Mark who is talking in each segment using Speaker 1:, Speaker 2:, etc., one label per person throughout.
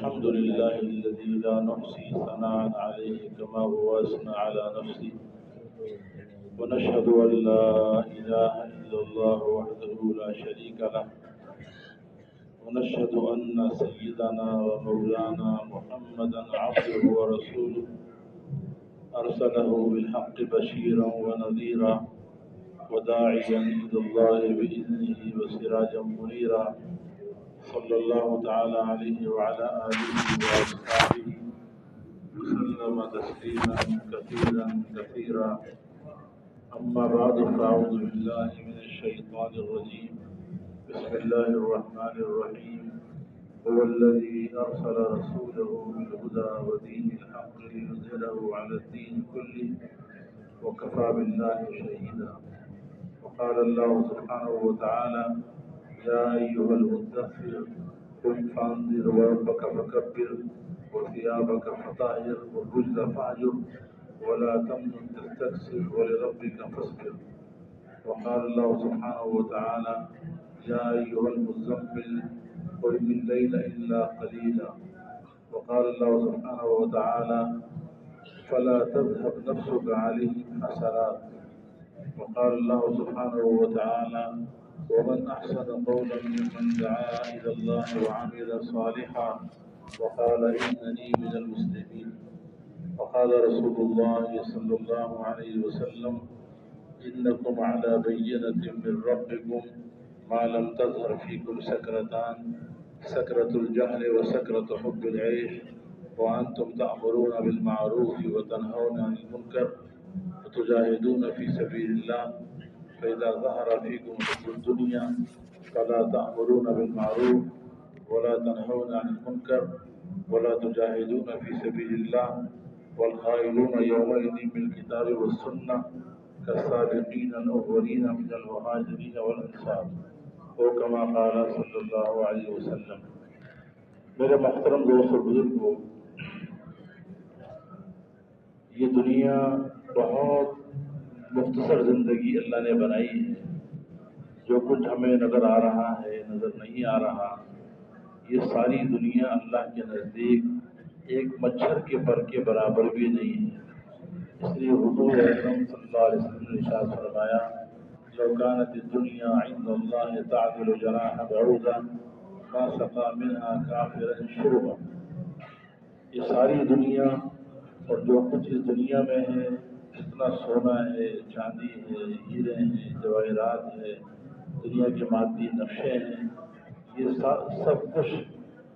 Speaker 1: الحمد لله الذي لا نحصي ثناء عليه كما هو أثنى على نفسه، ونشهد أن لا إله إلا الله وحده لا شريك له، ونشهد أن سيدنا ومولانا محمدا عبده ورسوله أرسله بالحق بشيرا ونذيرا وداعيا إلى الله بإذنه وسراجا منيرا، صلى الله تعالى عليه وعلى آله وأصحابه وسلم تسليما كثيرا كثيرا. أما بعد فأعوذ بالله من الشيطان الرجيم. بسم الله الرحمن الرحيم. هو الذي أرسل رسوله بالهدى ودين الحق ليظهره على الدين كله وكفى بالله شهيدا. وقال الله سبحانه وتعالى: يا أيها المدثر قم فأنذر وربك فكبر وثيابك فطهر والرجز فاهجر ولا تمنن تستكثر ولربك فاصبر. وقال الله سبحانه وتعالى: يا أيها المزمل قم الليل إلا قليلا. وقال الله سبحانه وتعالى: فلا تذهب نفسك عليهم حسرات. وقال الله سبحانه وتعالى: ومن أحسن قولا ممن دعا إلى الله وعمل صالحا وقال إنني من المسلمين. وقال رسول الله صلى الله عليه وسلم: إنكم على بينة من ربكم ما لم تظهر فيكم سكرتان، سكرة الجهل وسكرة حب العيش، وأنتم تأمرون بالمعروف وتنهون عن المنكر وتجاهدون في سبيل الله، فإذا ظهر فيكم حب الدنيا فلا تأمرون بالمعروف ولا تنهون عن المنكر ولا تجاهدون في سبيل الله، والخائلون يومئذ بالكتاب والسنة كالسابقين الأولين من المهاجرين والأنصار، وكما قال صلی اللہ علیہ وسلم. میرے محترم دوست اور بزرگوں، یہ دنیا بہت مختصر زندگی اللہ نے بنائی ہے. جو کچھ ہمیں نظر آ رہا ہے، نظر نہیں آ رہا، یہ ساری دنیا اللہ کے نزدیک ایک مچھر کے پر کے برابر بھی نہیں ہے. اس لیے حضور اکرم صلی اللہ علیہ وسلم نے ارشاد فرمایا: لو كانت الدنيا عند الله تعدل جناح بعوضة ما سقى منها كافرا شربا. یہ ساری دنیا اور جو کچھ اس دنیا میں ہے، جتنا سونا ہے، چاندی ہے، ہیرے ہیں، جواہرات ہے، دنیا کے مادی نقشے ہیں، یہ سب کچھ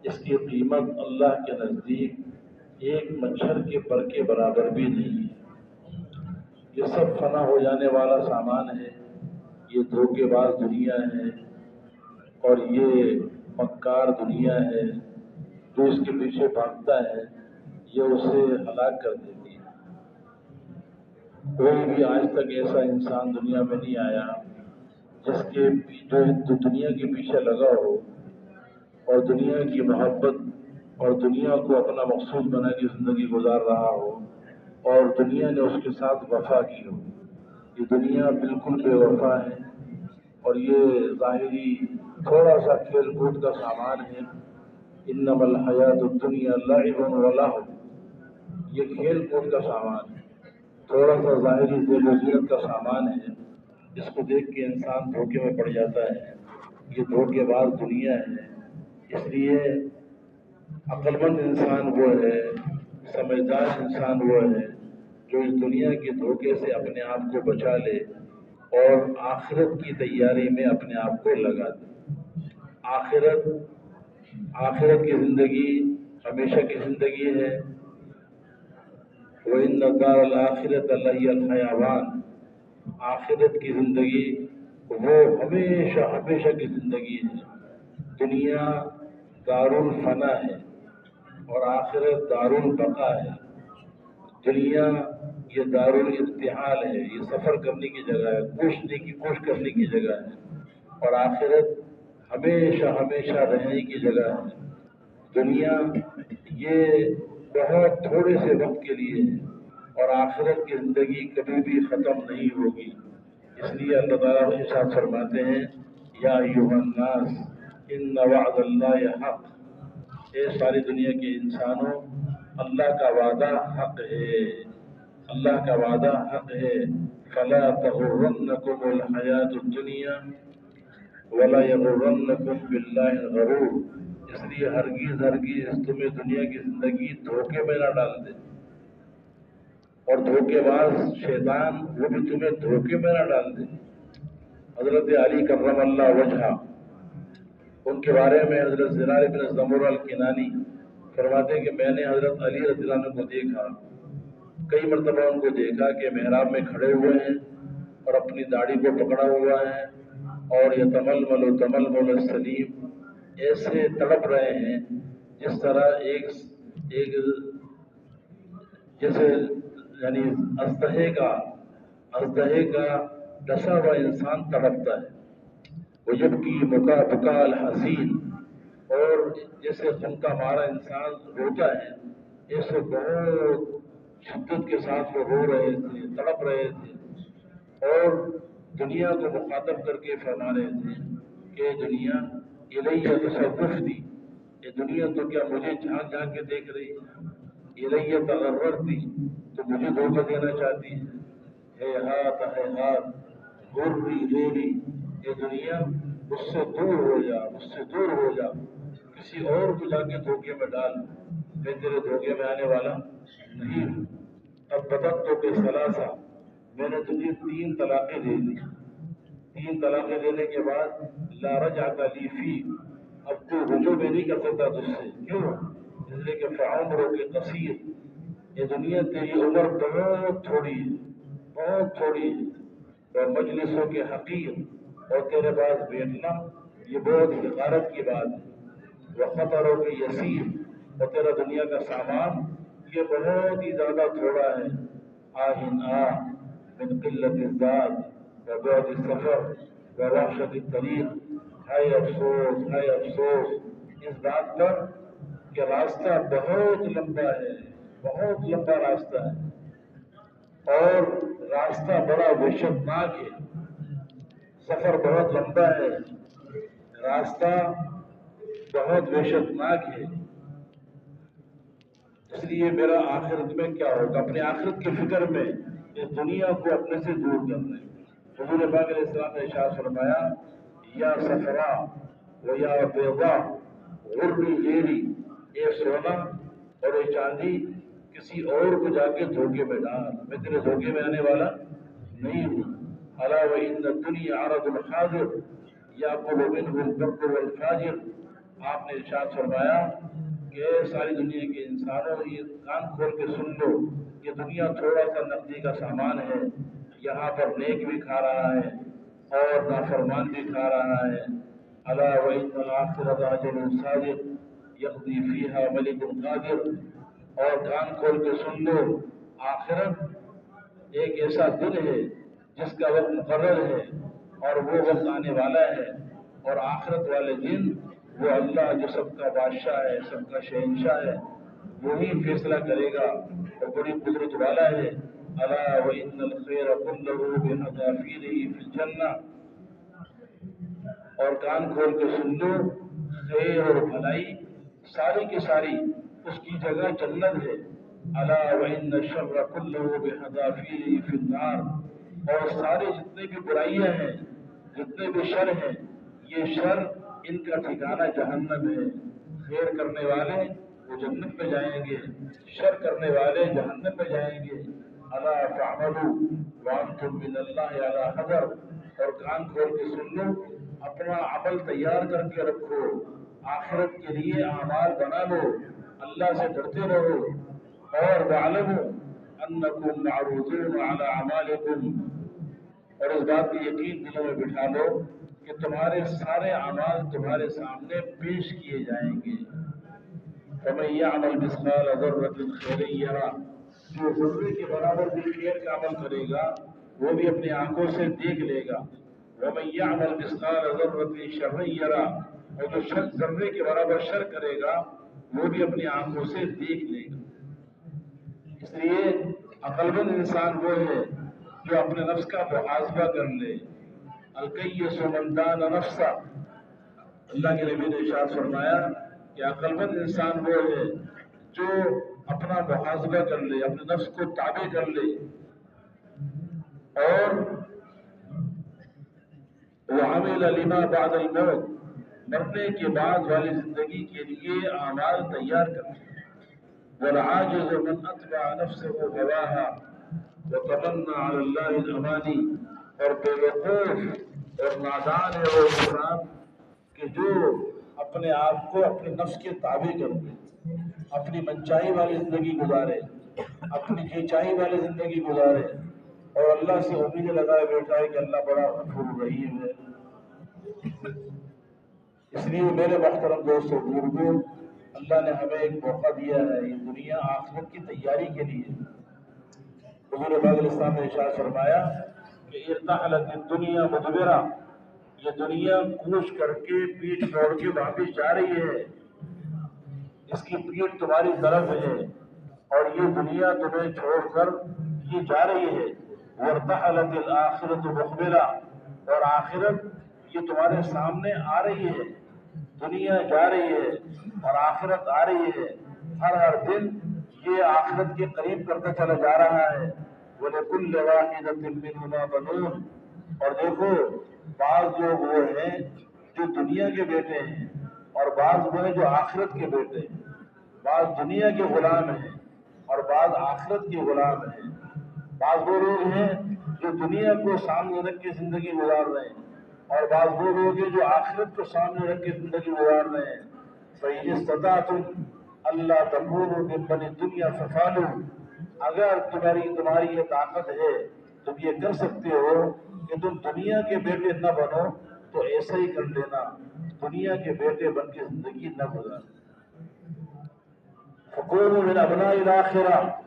Speaker 1: اس کی قیمت اللہ کے نزدیک ایک مچھر کے پر کے برابر بھی نہیں ہے. یہ سب فنا ہو جانے والا سامان ہے. یہ دھوکے باز دنیا ہے اور یہ مکار دنیا ہے. جو اس کے پیچھے بھاگتا ہے یہ اسے ہلاک کر دیتی ہے. کوئی بھی آج تک ایسا انسان دنیا میں نہیں آیا جس کے جو دنیا کے پیچھے لگا ہو اور دنیا کی محبت اور دنیا کو اپنا مقصود بنا کے زندگی گزار رہا ہو اور دنیا نے اس کے ساتھ وفا کی ہو. یہ دنیا بالکل بے وفا ہے اور یہ ظاہری تھوڑا سا کھیل کود کا سامان ہے. انما الحیات الدنیا لعب ولہو. یہ کھیل کود کا سامان ہے، تھوڑا سا ظاہری ذیل و زینت کا سامان ہے. جس کو دیکھ کے انسان دھوکے میں پڑ جاتا ہے. یہ دھوکے باز دنیا ہے. اس لیے عقل مند انسان وہ ہے، سمجھدار انسان وہ ہے جو اس دنیا کے دھوکے سے اپنے آپ کو بچا لے اور آخرت کی تیاری میں اپنے آپ کو لگا دے. آخرت کی زندگی ہمیشہ کی زندگی ہے. وَإِنَّ الدَّارَ الْآخِرَةَ لَهِيَ الْحَيَوَانُ. آخرت کی زندگی وہ ہمیشہ کی زندگی ہے. دنیا دار الفنا ہے اور آخرت دار البقا ہے. دنیا یہ دار الارتحال ہے، یہ سفر کرنے کی جگہ ہے، کوشش کرنے کی جگہ ہے. اور آخرت ہمیشہ رہنے کی جگہ ہے. دنیا یہ بہت تھوڑے سے وقت کے لیے ہے اور آخرت کی زندگی کبھی بھی ختم نہیں ہوگی. اس لیے اللہ تعالیٰ ارشاد فرماتے ہیں: یا ایھا الناس ان وعد اللہ حق. اے ساری دنیا کے انسانوں، اللہ کا وعدہ حق ہے، اللہ کا وعدہ حق ہے۔ فلا تغرنکم الحیات الدنیا ولا یغرنکم باللہ الغرور۔ اس لیے ہرگز ہرگز تمہیں دنیا کی زندگی دھوکے میں نہ ڈال دے، اور دھوکے باز شیطان وہ بھی تمہیں دھوکے میں نہ ڈال دے۔ حضرت علی کرم اللہ وجہہ، ان کے بارے میں حضرت زرار بن زمرہ الکنانی فرماتے ہیں کہ میں نے حضرت علی رضی اللہ عنہ کو دیکھا، کئی مرتبہ ان کو دیکھا کہ محراب میں کھڑے ہوئے ہیں اور اپنی داڑھی کو پکڑا ہوا ہے اور یتململ تململ السلیم، ایسے تڑپ رہے ہیں جس طرح ایک جیسے یعنی اژدہے کا ڈسا ہوا انسان تڑپتا ہے۔ وہ جب کی بکا الحسین، اور جیسے غم کا مارا انسان روتا ہے، ایسے بہت شدت کے ساتھ وہ رو رہے تھے، تڑپ رہے تھے، اور دنیا کو مخاطب کر کے فرما رہے تھے کہ دنیا الیہ تصرفتی، یہ دنیا تو کیا مجھے جھانک جھانک کے دیکھ رہی ہے، الیہ تغررتی، تو مجھے دھوکہ دینا چاہتی ہے ہاتھ غری ریری، یہ دنیا مجھ سے دور ہو جا، مجھ سے دور ہو جا، کسی اور کو جا کے دھوکے میں ڈال، میں تیرے دھوکے میں آنے والا نہیں ہوں۔ اب بدت تو کہ ثلاثہ، میں نے تجھے 3 طلاقیں دے دی، 3 طلاقیں دینے کے بعد لا رجعت لی فی، اب تو رجوع میں نہیں کر سکتا تجھ سے، کیوں؟ اس لیے کہ فعمرک قصیر، یہ دنیا تیری عمر بہت تھوڑی ہے، بہت تھوڑی ہے، اور مجلسوں کے حقیر، اور تیرے پاس بیٹھنا یہ بہت حقارت کی بات ہے، وخطروں کے یسیر، اور تیرا دنیا کا سامان یہ بہت ہی زیادہ تھوڑا ہے، آہن آ من قلت الذات وبعد السفر ووحشت الطریق، ہائے افسوس ہائے افسوس اس بات پر کہ راستہ بہت لمبا ہے، بہت لمبا راستہ ہے، اور راستہ بڑا وحشتناک ہے، سفر بہت لمبا ہے، راستہ بہت وحشتناک ہے، اس لیے میرا آخرت میں کیا ہوگا، اپنے آخرت کی فکر میں اس دنیا کو اپنے سے دور کرنا ہے۔ حضور پاک علیہ السلام نے ارشاد فرمایا، یا صفرا و یا بیضا غری غیری، اے سونا اور اے چاندی کسی اور کو جا کے دھوکے میں ڈال، میں تیرے دھوکے میں آنے والا نہیں ہوں۔ الا وان الدنیا عرض الحاضر یاکل منہ البر والفاجر، آپ نے ارشاد فرمایا کہ ساری دنیا کے انسانوں یہ کان کھول کے سن لو، یہ دنیا تھوڑا سا نقدی کا سامان ہے، یہاں پر نیک بھی کھا رہا ہے اور نافرمان بھی کھا رہا ہے۔ الا وان الآخرۃ اجل صادق یقضی فیہا ملک قادر، اور کان کھول کے سن لو، آخرت ایک ایسا دن ہے جس کا وقت مقرر ہے اور وہ وقت آنے والا ہے، اور آخرت والے دن وہ اللہ جو سب کا بادشاہ ہے، سب کا شہنشاہ ہے، وہی فیصلہ کرے گا اور بڑی قدرت والا ہے۔ الا وان الخیر کلہ بحذافیرہ فی الجنہ، اور کان کھول کے سن لو، خیر اور بھلائی ساری کی ساری اس کی جگہ جنت ہے۔ الا وان الشر کلہ بحذافیرہ فی النار، اور سارے جتنے بھی برائیاں ہیں، جتنے بھی شر ہیں، یہ شر ان کا ٹھکانہ جہنم ہے۔ خیر کرنے والے وہ جنت میں جائیں گے، شر کرنے والے جہنم میں جائیں گے۔ الا فاعملوا وانتم من اللہ علی حذر، اور کان کھول کے سن لو، اپنا عمل تیار کر کے رکھو، آخرت کے لیے اعمال بنا لو، اللہ سے ڈرتے رہو، اور وَاعْلَمُوا أَنَّكُمْ مَعْرُوضُونَ عَلَىٰ أَعْمَالِكُمْ، اور اس بات کی یقین دلوں میں بٹھا لو کہ تمہارے سارے اعمال تمہارے سامنے پیش کیے جائیں گے۔ فَمَن يَعْمَلْ مِثْقَالَ ذَرَّةٍ خَيْرًا يَرَهُ، جو ذرے کے برابر بھی خیر کا عمل کرے گا وہ بھی اپنی آنکھوں سے دیکھ لے گا۔ وَمَن يَعْمَلْ مِثْقَالَ ذَرَّةٍ شَرًّا يَرَهُ، اور جو ذرے کے برابر شر کرے گا وہ بھی اپنی آنکھوں سے دیکھ لے گا۔ اس لیے عقل مند انسان وہ ہے جو اپنے نفس کا محاسبہ کر لے۔ الکیس من دان نفسہ، اللہ کے نبی نے ارشاد فرمایا کہ عقل مند انسان وہ ہے جو اپنا محاسبہ کر لے، اپنے نفس کو تابع کر لے اور وعمل لما بعد الموت، مرنے کے بعد والی زندگی کے لیے اعمال تیار کر لے۔ والعاجز من اتبع نفسه هواها وتمنى على الله الامانی، اور بے وقوف اور نادان ہے وہ انسان کہ جو اپنے آپ کو اپنے نفس کے تابع کر دے، اپنی منچائی والی زندگی گزارے، اپنی جی چاہی والی زندگی گزارے اور اللہ سے امیدیں لگائے بیٹھا ہے کہ اللہ بڑا غفور رحیم ہے۔ اس لیے میرے محترم دوستو بزرگوں، اللہ نے ہمیں ایک موقع دیا ہے یہ دنیا آخرت کی تیاری کے لیے۔ حضور پاک علیہ السلام نے ارشاد فرمایا کہ ارتحلت الدنیا مدبرہ، یہ دنیا کوچ کر کے پیٹھ موڑ کے واپس جا رہی ہے، اس کی پیٹھ تمہاری طرف ہے اور یہ دنیا تمہیں چھوڑ کر یہ جا رہی ہے۔ وارتحلت الآخرۃ مقبلہ، اور آخرت یہ تمہارے سامنے آ رہی ہے۔ دنیا جا رہی ہے اور آخرت آ رہی ہے، ہر دن یہ آخرت کے قریب کرتا چلا جا رہا ہے۔ وَلِكُلِّ وَاحِدَةٍ مِّنْهُمَا بَنُونَ، اور دیکھو بعض لوگ وہ ہیں جو دنیا کے بیٹے ہیں اور بعض وہ ہیں جو آخرت کے بیٹے ہیں، بعض دنیا کے غلام ہیں اور بعض آخرت کے غلام ہیں۔ بعض وہ لوگ ہیں جو دنیا کو سامنے رکھ کے زندگی گزار رہے ہیں اور بعض وہ لوگ ہیں جو آخرت کو سامنے رکھ کے زندگی گزار رہے ہیں۔ فَإِنِ اسْتَطَعْتُمْ أَلَّا تَكُونُوا مِمَّنِ الدُّنْيَا فَافْعَلُوا، اگر تمہاری یہ طاقت ہے، تم یہ کر سکتے ہو کہ تم دنیا کے بیٹے نہ بنو تو ایسا ہی کر لینا، دنیا کے بیٹے بن کے زندگی نہ گزارو۔ فَكُونُوا مِنْ أَبْنَاءِ الْآخِرَةِ،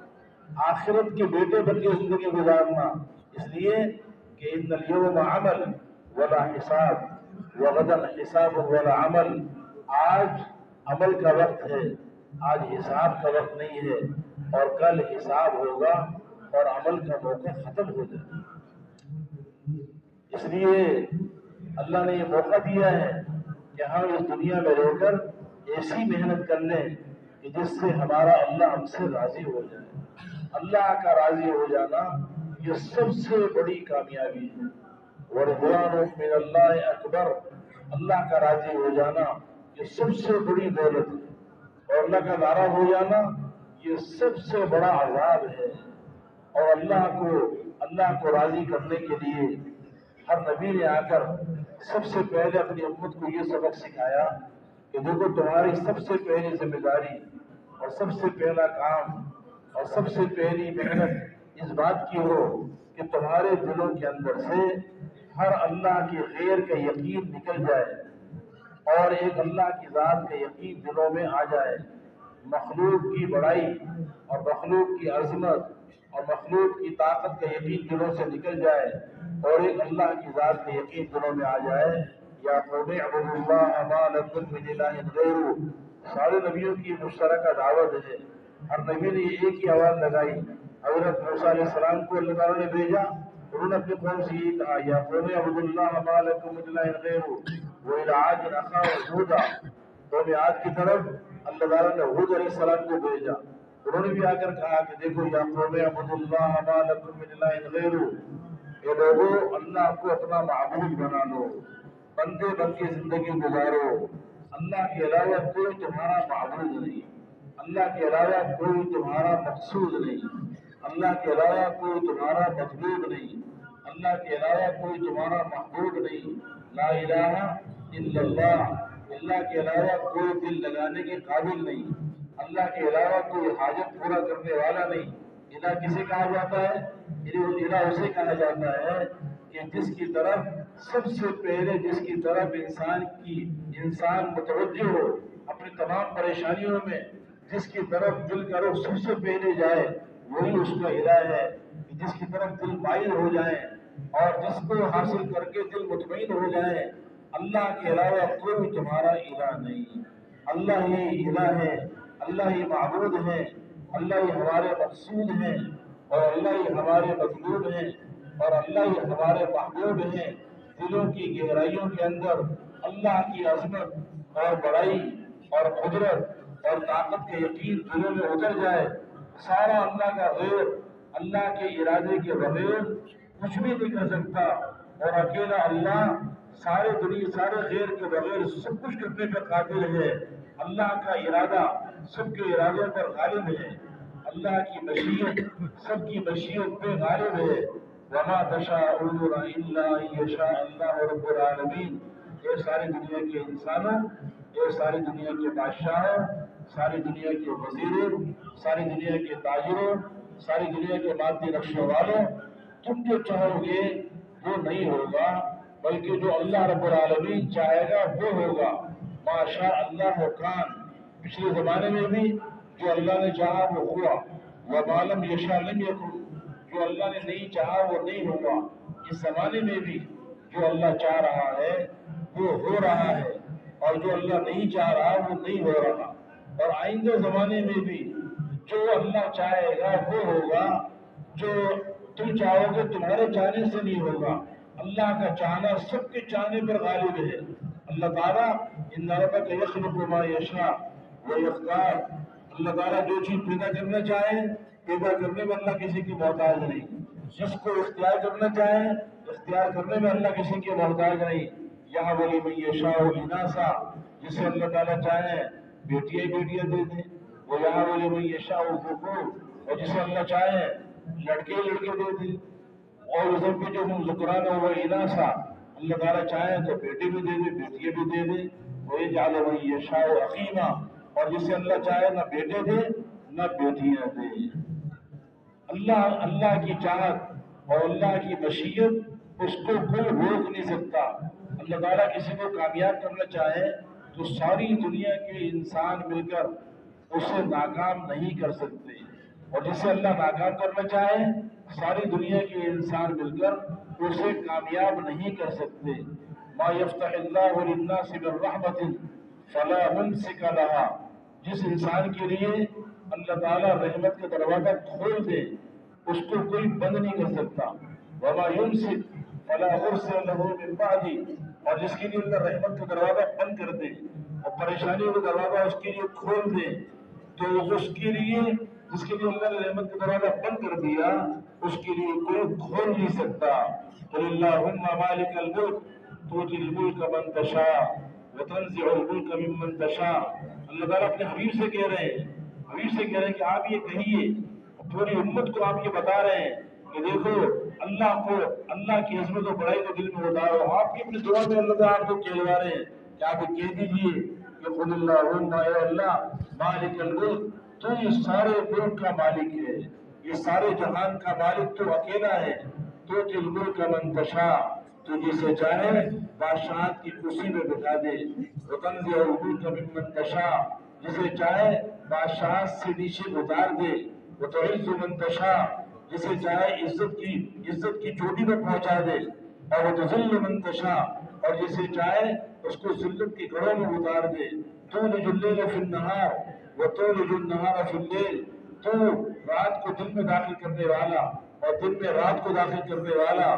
Speaker 1: آخرت کے بیٹے بن کے زندگی گزارنا، اس لیے کہ ان اليوم عمل ولا حساب وغدا حساب ولا عمل، آج عمل کا وقت ہے، آج حساب کا وقت نہیں ہے، اور کل حساب ہوگا اور عمل کا موقع ختم ہو جائے گا۔ اس لیے اللہ نے یہ موقع دیا ہے کہ ہم اس دنیا میں رہ کر ایسی محنت کر لیں کہ جس سے ہمارا اللہ ہم سے راضی ہو جائے۔ اللہ کا راضی ہو جانا یہ سب سے بڑی کامیابی ہے۔ وَرِضْوَانٌ مِّنَ اللَّهِ أَكْبَرُ، اللہ کا راضی ہو جانا یہ سب سے بڑی دولت ہے، اور اللہ کا ناراض ہو جانا یہ سب سے بڑا عذاب ہے۔ اور اللہ کو راضی کرنے کے لیے ہر نبی نے آ کر سب سے پہلے اپنی امت کو یہ سبق سکھایا کہ دیکھو تمہاری سب سے پہلی ذمہ داری اور سب سے پہلا کام اور سب سے پہلی محنت اس بات کی ہو کہ تمہارے دلوں کے اندر سے ہر اللہ کے غیر کا یقین نکل جائے اور ایک اللہ کی ذات کا یقین دلوں میں آ جائے، مخلوق کی بڑائی اور مخلوق کی عظمت اور مخلوق کی طاقت کا یقین دلوں سے نکل جائے اور ایک اللہ کی ذات کا یقین دلوں میں آ جائے۔ یا قوم اعبدوا اللہ ما لکم من الہ غیرہ، سارے نبیوں کی مشترکہ دعوت ہے، ہر نبی نے ایک ہی آواز لگائی۔ حضرت موسیٰ علیہ السلام کو اللہ تعالیٰ نے بھیجا، انہوں نے اپنی قوم سے یہ کہا یا قوم اعبدوا اللہ ما لکم من الہ غیرہ، وإلی عاد أخاهم ہودا، قوم عاد کی طرف اللہ تعالیٰ نے ہود علیہ السلام کو بھیجا، انہوں نے بھی آ کر کہا کہ دیکھو یا قوم اعبدوا اللہ ما لکم من الہ غیرہ، اے لوگو اللہ کو اپنا معبود بنا لو، بندے بن کے زندگی گزارو، اللہ کے علاوہ کوئی تمہارا معبود نہیں، اللہ کے علاوہ کوئی تمہارا مقصود نہیں، اللہ کے علاوہ کوئی تمہارا مطلوب نہیں، اللہ کے علاوہ کوئی تمہارا محبوب نہیں، لا الہ الا اللہ، اللہ کے علاوہ کوئی دل لگانے کے قابل نہیں، اللہ کے علاوہ کوئی حاجت پورا کرنے والا نہیں۔ الہ کسے کہا جاتا ہے؟ الہ اسے کہا جاتا ہے کہ جس کی طرف سب سے پہلے انسان متوجہ ہو اپنی تمام پریشانیوں میں، جس کی طرف دل کا رخ سب سے پہلے جائے وہی اس کا الہ ہے، جس کی طرف دل مائل ہو جائے اور جس کو حاصل کر کے دل مطمئن ہو جائے۔ اللہ کے علاوہ کوئی تمہارا الہ نہیں، اللہ ہی الہ ہے، اللہ ہی معبود ہے، اللہ ہی ہمارے مقصود ہیں اور اللہ ہی ہمارے مطلوب ہیں اور اللہ ہی ہمارے محبوب ہیں۔ دلوں کی گہرائیوں کے اندر اللہ کی عظمت اور بڑائی اور قدرت اور طاقت کے یقین دلوں میں اتر جائے، سارا اللہ کا غیر، اللہ کے ارادے کے بغیر کچھ بھی نہیں کر سکتا، اور اکیلا اللہ سارے غیر کے بغیر سب کچھ کرنے پر قادر ہے۔ اللہ کا ارادہ سب کے ارادوں پر غالب ہے، اللہ کی مشیت سب کی مشیت پہ غالب ہے۔ وما تشاءون الا ان یشاء اللہ رب العالمین۔ اے ساری دنیا کے انسانوں، اے ساری دنیا کے بادشاہوں، ساری دنیا کے وزیروں، ساری دنیا کے تاجروں، ساری دنیا کے مادی نقشوں والوں، تم جو چاہو گے وہ نہیں ہوگا، بلکہ جو اللہ رب العالمین چاہے گا وہ ہوگا۔ ما شاء اللہ کان، پچھلے زمانے میں بھی جو اللہ نے چاہا وہ ہوا، وما لم یشاء لم یکن، جو اللہ نے نہیں چاہا وہ نہیں ہوگا۔ اس زمانے میں بھی جو اللہ چاہ رہا ہے وہ ہو رہا ہے، اور جو اللہ نہیں چاہ رہا وہ نہیں ہو رہا، اور آئندہ زمانے میں بھی جو اللہ چاہے گا وہ ہوگا۔ جو تم چاہو گے تمہارے چاہنے سے نہیں ہوگا، اللہ کا چاہنا سب کے چاہنے پر غالب ہے۔ اللہ تعالیٰ ان ربک یخلق ما یشاء ویختار، اللہ تعالیٰ جو چیز پیدا کرنا چاہے پیدا کرنے میں اللہ کسی کی محتاج نہیں، جس کو اختیار کرنا چاہے اختیار کرنے میں اللہ کسی کی محتاج نہیں۔ یہاں ولی من یشاء اناسا، جسے اللہ تعالیٰ چاہے بیٹیاں دے دیں، وہ یہاں ولی من یشاء ذکور، اور جسے اللہ چاہے لڑکے دے دیں، اور ادھر بھی جو ہم ذکران ہوا اناسا، اللہ تعالیٰ چاہے تو بیٹے بھی دے دے بیٹیاں بھی دے دے۔ ویجعل من یشاء عقیما، اور جسے اللہ چاہے نہ بیٹے دے نہ بیٹیاں دے۔ اللہ کی چاہت اور اللہ کی مشیت اس کو کوئی روک نہیں سکتا۔ اللہ تعالیٰ کسی کو کامیاب کرنا چاہے تو ساری دنیا کے انسان مل کر اسے ناکام نہیں کر سکتے، اور جسے اللہ ناکام کرنا چاہے ساری دنیا کے انسان مل کر اسے کامیاب نہیں کر سکتے۔ ما یفتح اللہ للناس من رحمت فلا ممسک لہا، جس انسان کے لیے اللہ تعالیٰ رحمت کا دروازہ کھول دے اس کو کوئی بند نہیں کر سکتا۔ وما یمسک فلا مرسل لہ من بعدہ، اور جس کے لیے اللہ رحمت کا دروازہ بند کر دے اور پریشانی کا دروازہ اس کے لیے کھول دے، تو اس کے لیے جس کے لیے اللہ نے رحمت کا دروازہ بند کر دیا اس کے لیے کوئی کھول نہیں سکتا۔ قل اللہم مالک الملک تؤتی الملک من تشاء وتنزع الملک ممن تشاء۔ اللہ تعالیٰ اپنے حبیب سے کہہ رہے ہیں کہ آپ یہ کہیے، پوری امت کو آپ یہ بتا رہے ہیں کہ دیکھو اللہ کی عظمت و بڑائی کو دل میں اتارو۔ آپ کی اپنی دعا میں اللہ تعالیٰ آپ کو کہلوا رہے ہیں کہ آپ کہہ دیجیے کہ قل اللہم، اے اللہ مالک الملک، تو یہ سارے ملک کا مالک ہے، یہ سارے جہان کا مالک تو اکیلا ہے۔ تؤتی الملک من تشاء، تو جسے چاہے بادشاہت کی کرسی میں بٹھا دے، وتنزع الملک ممن تشاء، جسے چاہے بادشاہت سے نیچے اتار دے، وتعز من تشاء، جسے چاہے عزت کی چوٹی پر پہنچا دے، اور وتذل من تشاء، اور جسے چاہے اس کو ذلت کی گڑھوں میں اتار دے۔ تولج اللیل فی النہار وتولج النہار فی اللیل، تو رات کو دن میں داخل کرنے والا اور دن میں رات کو داخل کرنے والا،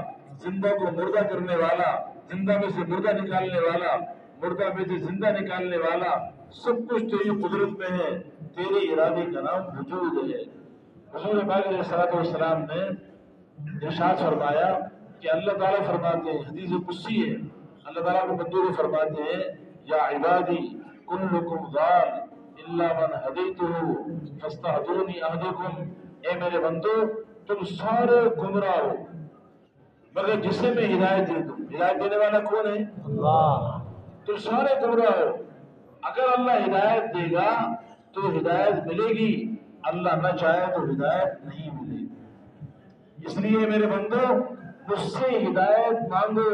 Speaker 1: زندہ کو مردہ کرنے والا، زندہ میں سے مردہ نکالنے والا، مردہ میں سے زندہ نکالنے والا، سب کچھ تیری قدرت میں ہے، تیرے ارادے کا نام وجود ہے۔ حضور پاک علیہ الصلوۃ والسلام نے ارشاد فرمایا کہ اللہ تعالیٰ فرماتے ہیں، حدیث قدسی ہے، اللہ تعالیٰ کو بندوں کو فرماتے ہیں یا عبادی کلکم ضال الا من ہدیتہ فاستہدونی اہدکم، اے میرے بندو تم سارے گمراہ ہو مگر جسے میں ہدایت دے دوں۔ ہدایت دینے والا کون ہے؟ اللہ۔ تم سارے گمراہ ہو، اگر اللہ ہدایت دے گا تو ہدایت ملے گی، اللہ نہ چاہے تو ہدایت نہیں ملے گی۔ اس لیے میرے بندو مجھ سے ہدایت مانگو،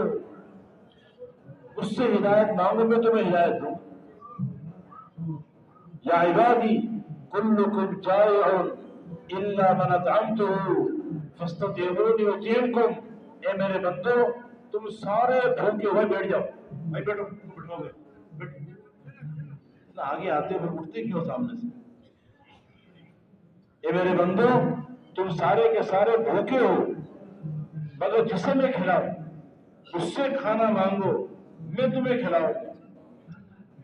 Speaker 1: میں تمہیں ہدایت دوں۔ یا عبادی کلکم جائع الا من اطعمتہ فاستطعمونی اطعمکم، اے میرے بندو تم سارے بھوکے ہوئے بیٹھ جاؤ۔ بھائی بیٹھو، بٹھو گے آگے آتے پھر اٹھتے کیوں سامنے سے؟ اے میرے بندو تم سارے کے سارے بھوکے ہو مگر جسے میں کھلاؤں اس سے کھانا مانگو میں تمہیں کھلاؤں گا۔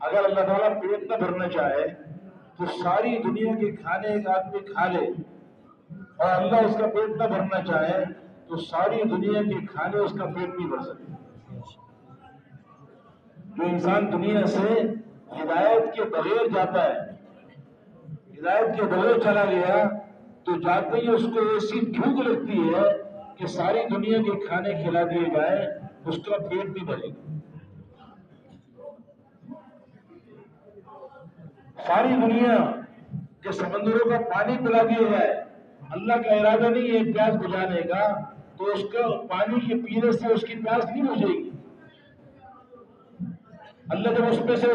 Speaker 1: اگر اللہ تعالیٰ پیٹ نہ بھرنا چاہے تو ساری دنیا کے کھانے ایک آدمی کھا لے، اور اللہ اس کا پیٹ نہ بھرنا چاہے تو ساری دنیا کے کھانے اس کا پیٹ نہیں بھر سکتے۔ جو انسان دنیا سے ہدایت کے بغیر جاتا ہے، ہدایت کے بغیر چلا گیا، تو جاتے ہی اس کو ایسی بھوک لگتی ہے کہ ساری دنیا کے کھانے کھلا دیے جائیں، اس کا پیٹ نہیں بھرے گا۔ ساری دنیا کے سمندروں کا پانی پلا دیا جائے، اللہ کا ارادہ نہیں ہے پیاس بجھانے کا، تو اس کا پانی کے پینے سے اس کی پیاس نہیں بجھے گی۔ اللہ جب اس میں سے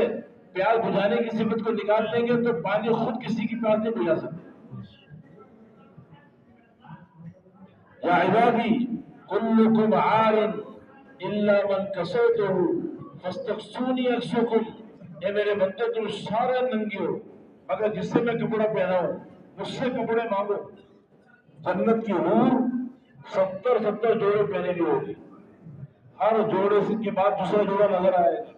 Speaker 1: پیاس بجھانے کی صفت کو نکال لیں گے تو پانی خود کسی کی پیاس نہیں بجھا سکتا۔ یا عبادی کلکم عار الا من کسوتہ فاستکسونی اکسوکم، اے میرے بندے تم سارے ننگے ہو مگر جس سے میں کپڑا پہنا ہوں مجھ سے کپڑے مانگو۔ جنت کی حور 70 جوڑے پہنے کی ہوگی، ہر جوڑے کے بعد دوسرا جوڑا نظر آئے گا،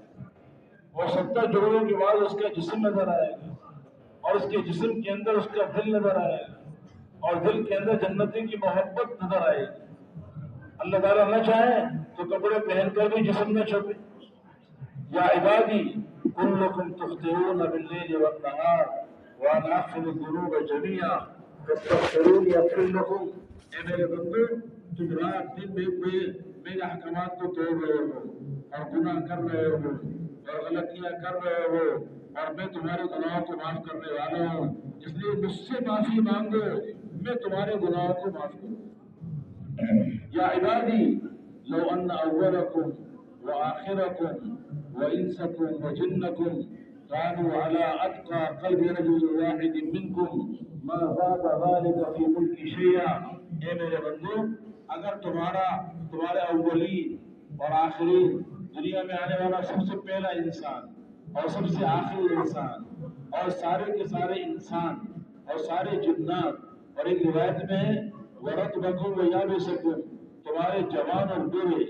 Speaker 1: اور 70 جوڑوں کے بعد اس کا جسم نظر آئے گا، اور اس کے جسم کے اندر اس کا دل نظر آئے گا، اور دل کے اندر جنتی کی محبت نظر آئے گی۔ اللہ تعالیٰ نہ چاہے تو کپڑے پہن کر بھی جسم نہ چھپے۔ یا عبادی کلکم تخطئون باللیل والنہار وانا اغفر الذنوب جميعا فاستغفرونی اغفر لکم، اے میرے بندو تم رات دن میں میرے احکامات کو توڑ رہے ہو اور گناہ کر رہے ہو اور غلطیاں کر رہے ہو، اور میں تمہارے گناہوں کو معاف کرنے والا ہوں، اس لیے مجھ سے معافی مانگو، میں تمہارے گناہوں کو معاف کروں۔ یا عبادی لو ان اولکم وآخرکم وانسکم وجنکم كانوا على اتقى قلب رجل واحد منكم ما زاد ذلك في ملك شيئا، اے میرے بندو اگر تمہارے اولین اور آخرین، دنیا میں آنے والا سب سے پہلا انسان اور سب سے آخری انسان اور سارے کے سارے انسان اور سارے جنات، اور ایک روایت میں وَرَطْبَكُمْ وَيَابِسَكُمْ، تمہارے جوان اور بوڑھے،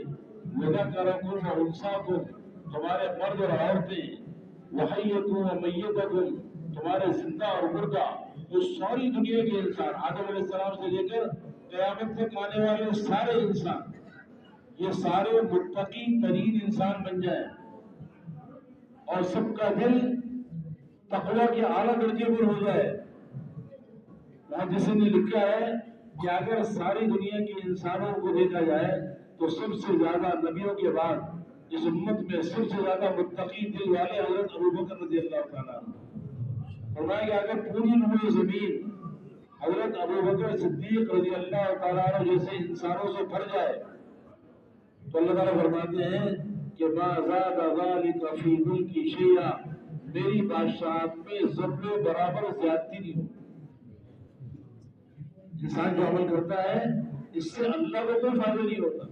Speaker 1: وَذَكَرَكُمْ وَأُنثَاكُمْ، تمہارے مرد اور عورتیں، وَحَيَّكُمْ وَمَيِّتَكُمْ، تمہارے زندہ اور مردہ، جو ساری دنیا کے انسان آدم علیہ السلام سے لے کر قیامت تک آنے والے سارے انسان، یہ سارے متقی ترین انسان بن جائیں، اور سب کا دل تقوی کے اعلیٰ درجے پر ہو جائے۔ جس نے لکھا ہے کہ اگر ساری دنیا کے انسانوں کو دیکھا جائے تو سب سے زیادہ نبیوں کے بعد اس امت میں سب سے زیادہ متقی دل والے حضرت ابوبکر رضی اللہ تعالیٰ عنہ۔ فرمایا کہ اگر پوری روئے زمین حضرت ابوبکر صدیق رضی اللہ تعالیٰ عنہ جیسے انسانوں سے بھر جائے تو اللہ تعالیٰ فرماتے ہیں کہ ما زاد ذلک فی ملکی شیئا، میری بادشاہت میں ذرے برابر زیادتی نہیں ہو۔ انسان جو عمل کرتا ہے اس سے اللہ کو کوئی فائدہ نہیں ہوتا۔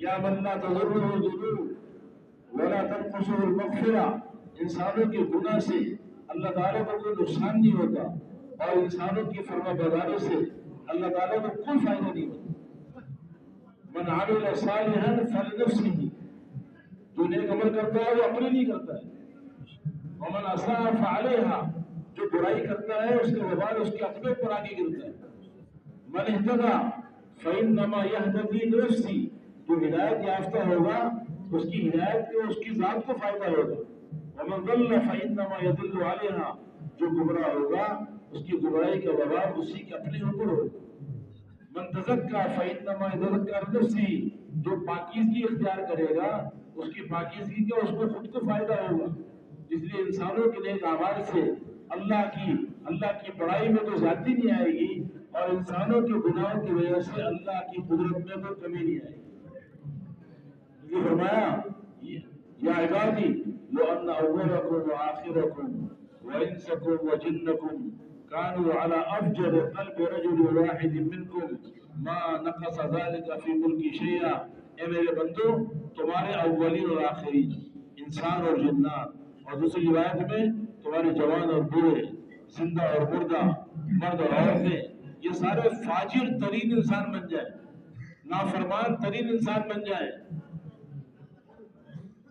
Speaker 1: یا من لا تضرہ الذنوب ولا تنقصہ المغفرہ، انسانوں کے گناہ سے اللہ تعالیٰ کو کوئی نقصان نہیں ہوتا، اور انسانوں کی فرما برداری سے اللہ تعالیٰ کو کوئی فائدہ نہیں ہوتا۔ من عمل صالحا فلنفسہ، جو نیک عمل کرتا ہے وہ اپنے لیے کرتا ہے، ومن اساء فعلیہا، جو برائی کرتا ہے اس کا وبال اس کے اپنے اوپر آگے گرتا ہے۔ من اہتدی فانما یہتدی لنفسہ، جو ہدایت یافتہ ہوگا اس کی ہدایت کو اس کی ذات کو فائدہ ہوگا۔ ومن ضل فانما یضل علیہا، جو گمراہ ہوگا اس کی گمراہی کا وبال اسی کے اپنے اوپر ہوگا۔ من تزکا فانما یتزکا لنفسہ، جو پاکیزگی اختیار کرے گا اس کی پاکیزگی کا اس کو خود کو فائدہ ہوگا۔ اس لیے انسانوں کے نیک اعمال سے اللہ کی بڑائی میں تو زیادتی نہیں آئے گی، اور انسانوں کے گناہوں کی وجہ سے اللہ کی قدرت میں کوئی کمی نہیں آئے گی۔ یہ فرمایا یا عبادی لو ان اولکم وآخرکم وانسکم وجنکم كانوا على افجر قلب رجل واحد منكم ما نقص ذلك في ملك شيئا، اے میرے بندو تمہارے اولین اور آخرین، انسان اور جنات، اور دوسری روایت میں تمہارے جوان اور بوڑھے، زندہ اور مردہ، مرد اور عورتیں، یہ سارے فاجر ترین انسان بن جائیں، نافرمان ترین انسان بن جائیں،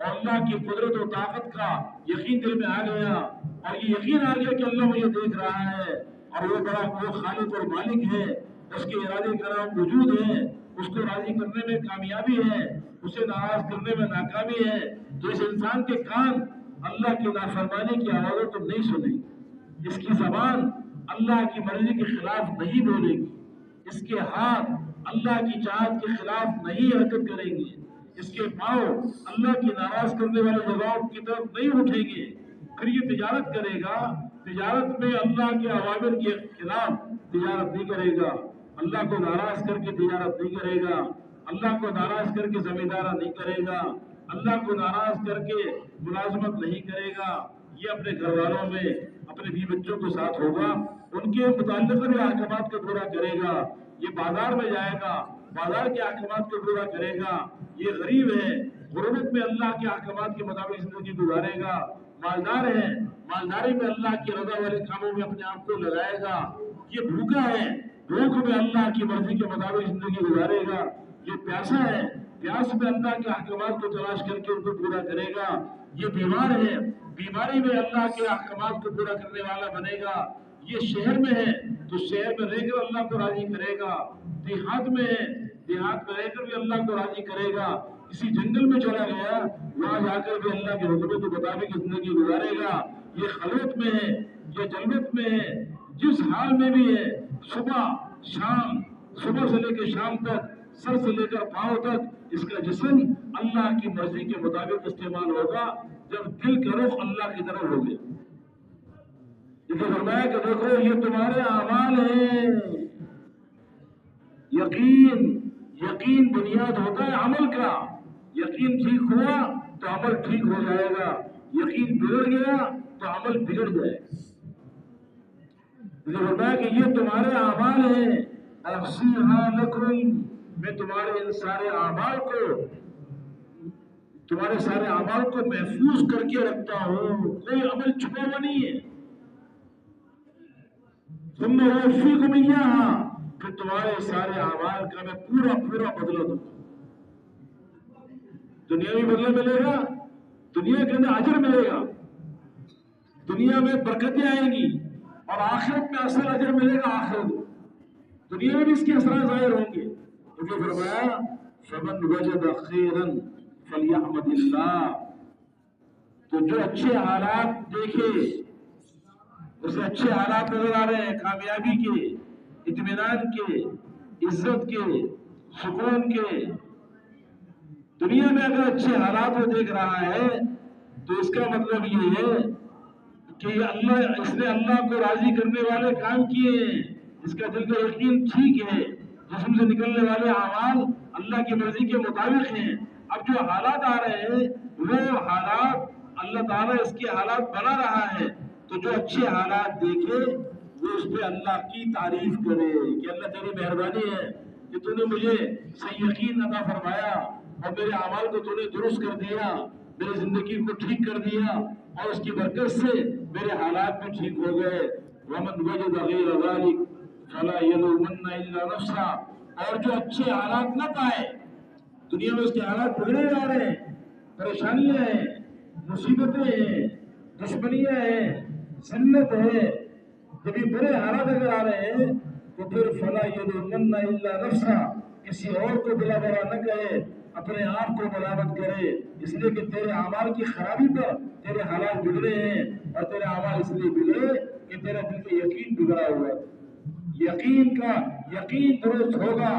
Speaker 1: اور اللہ کی قدرت و طاقت کا یقین دل میں آ گیا، اور یہ یقین آ گیا کہ اللہ مجھے دیکھ رہا ہے، اور وہ خالق اور مالک ہے، اس کے ارادے کرام موجود ہے، اس کو راضی کرنے میں کامیابی ہے، اسے ناراض کرنے میں ناکامی ہے، تو اس انسان کے کان اللہ کی نافرمانی کی آوازوں کو نہیں سنے گی، اس کی زبان اللہ کی مرضی کے خلاف نہیں بولے گی، اس کے ہاتھ اللہ کی چاہت کے خلاف نہیں حرکت کریں گے، اس کے پاؤں اللہ کی ناراض کرنے والے جگہوں کی طرف نہیں اٹھیں گے، پھر یہ تجارت کرے گا، تجارت میں اللہ کے اوامر کے خلاف تجارت نہیں کرے گا، اللہ کو ناراض کر کے تجارت نہیں کرے گا، اللہ کو ناراض کر کے زمیندارہ نہیں کرے گا، اللہ کو ناراض کر کے ملازمت نہیں کرے گا، یہ اپنے گھر والوں میں اپنے بیوی بچوں کے ساتھ ہوگا، ان کے متعلق بھی احکامات کو پورا کرے گا، یہ بازار میں جائے گا، بازار کے احکامات کو پورا کرے گا، یہ غریب ہے، غربت میں اللہ کے احکامات کے مطابق زندگی گزارے گا، مالدار ہے، مالداری میں اللہ کی رضا والے کاموں میں اپنے آپ کو لگائے گا، یہ بھوکا ہے، بھوک میں اللہ کی مرضی کے مطابق زندگی گزارے گا، یہ پیاسا ہے، پیاس میں اللہ کے احکامات کو تلاش کر کے ان کو پورا کرے گا، یہ بیمار ہے، بیماری میں اللہ کے احکامات کو پورا کرنے والا بنے گا، یہ شہر میں ہے تو شہر میں رہ کر اللہ کو راضی کرے گا، دیہات میں ہے، دیہات میں رہ کر بھی اللہ کو راضی کرے گا، کسی جنگل میں چلا گیا وہاں جا کر بھی اللہ کے حکموں کے مطابق زندگی گزارے گا، یہ خلوت میں ہے، یہ جنت میں ہے، جس حال میں بھی ہے، صبح شام، صبح سے لے کے شام تک، سر سے لے کر پاؤں تک اس کا جسم اللہ کی مرضی کے مطابق استعمال ہوگا، جب دل کا رخ اللہ کی طرف ہوگا۔ اسے فرمایا کہ دیکھو یہ تمہارے اعمال ہیں، یقین بنیاد ہوتا ہے عمل کا، یقین ٹھیک ہوا تو عمل ٹھیک ہو جائے گا، یقین بگڑ گیا تو عمل بگڑ جائے گا۔ اسے فرمایا کہ یہ تمہارے اعمال ہیں، احصیھا لکم، میں تمہارے ان سارے اعمال کو محفوظ کر کے رکھتا ہوں، کوئی عمل چھپا ہوا نہیں ہے، ثم اوفیکم ایھا، پھر تمہارے سارے اعمال کا میں پورا بدلہ دوں گا، دنیاوی بدلہ ملے گا، دنیا کے اندر اجر ملے گا، دنیا میں برکتیں آئیں گی، اور آخرت میں اصل اجر ملے گا آخرت میں، دنیا میں بھی اس کے اثرات ظاہر ہوں گے۔ تو فرمایا فمن وجد خیرا فلیحمد اللہ، تو جو اچھے حالات دیکھے، اسے اچھے حالات نظر آ رہے ہیں، کامیابی کے، اطمینان کے، عزت کے، سکون کے، دنیا میں اگر اچھے حالات کو دیکھ رہا ہے تو اس کا مطلب یہ ہے کہ اس نے اللہ کو راضی کرنے والے کام کیے ہیں، اس کا دل کا یقین ٹھیک ہے، جسم سے نکلنے والے اعمال اللہ کی مرضی کے مطابق ہیں۔ اب جو حالات آ رہے ہیں وہ حالات اللہ تعالیٰ اس کے حالات بنا رہا ہے، تو جو اچھے حالات دیکھے وہ اس پہ اللہ کی تعریف کرے کہ اللہ تیری مہربانی ہے کہ تو نے مجھے صحیح یقین عطا فرمایا، اور میرے اعمال کو تو نے درست کر دیا، میری زندگی کو ٹھیک کر دیا، اور اس کی برکت سے میرے حالات بھی ٹھیک ہو گئے۔ وَمَنْ وَجَدَ غَيْرَ ذَلِكَ فَلَا يَلُومَنَّ إِلَّا نَفْسَهُ، اور جو اچھے حالات نہ پائے، دنیا میں اس کے حالات بگڑے جا رہے ہیں، پریشانیاں ہیں، مصیبتیں ہیں، دشمنیاں ہیں، ذلت ہے، جب یہ برے حالات اگر آ رہے ہیں تو پھر فَلَا يَلُومَنَّ إِلَّا نَفْسَهُ، کسی اور کو بلا برا نہ کہے، اپنے آپ کو ملامت کرے، اس لیے کہ تیرے اعمال کی خرابی پر تیرے حالات بگڑے ہیں، اور تیرے اعمال اس لیے بگڑے کہ تیرا دل کا یقین بگڑا ہوا ہے۔ یقین درست ہوگا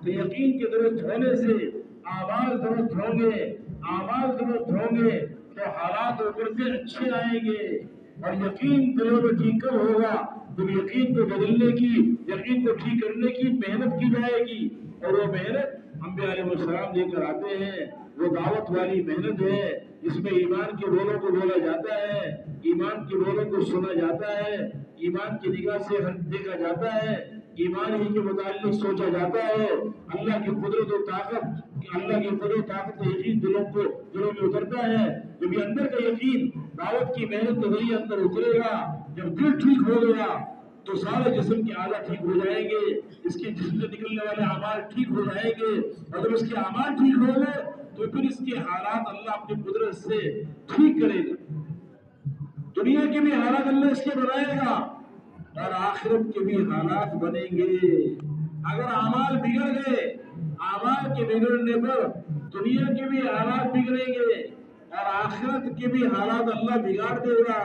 Speaker 1: تو یقین کے درست ہونے سے اعمال درست ہوں گے، اعمال درست ہوں گے تو حالات اوپر سے اچھے آئیں گے، اور یقین دلوں میں ٹھیک کب ہوگا جب یقین کو بدلنے کی، یقین کو ٹھیک کرنے کی محنت کی جائے گی، اور وہ محنت انبیاء علیہ السلام لے کر آتے ہیں، وہ دعوت والی محنت ہے، جس میں ایمان کے بولوں کو بولا جاتا ہے، ایمان کے بولوں کو سنا جاتا ہے، ایمان کی نگاہ سے دیکھا جاتا ہے، ایمان ہی کے متعلق سوچا جاتا ہے، اللہ کی قدرت و طاقت کا یقین دلوں میں اترتا ہے۔ جب یہ اندر کا یقین دعوت کی محنت کے ذریعے اندر اترے گا، جب دل ٹھیک ہو گیا تو سارے جسم کے اعضاء ٹھیک ہو جائیں گے، اس کے جسم سے نکلنے والے اعمال ٹھیک ہو جائیں گے، اور جب اس کے اعمال ٹھیک ہو گئے تو پھر اس کے حالات اللہ اپنی قدرت سے ٹھیک کرے گا. دنیا کے بھی حالات اللہ اس کے بنائے گا اور آخرت کے بھی حالات بنیں گے. اگر اعمال بگڑ گئے، اعمال کے بگڑنے پر دنیا کے بھی حالات بگڑیں گے اور آخرت کے بھی حالات اللہ بگاڑ دے گا.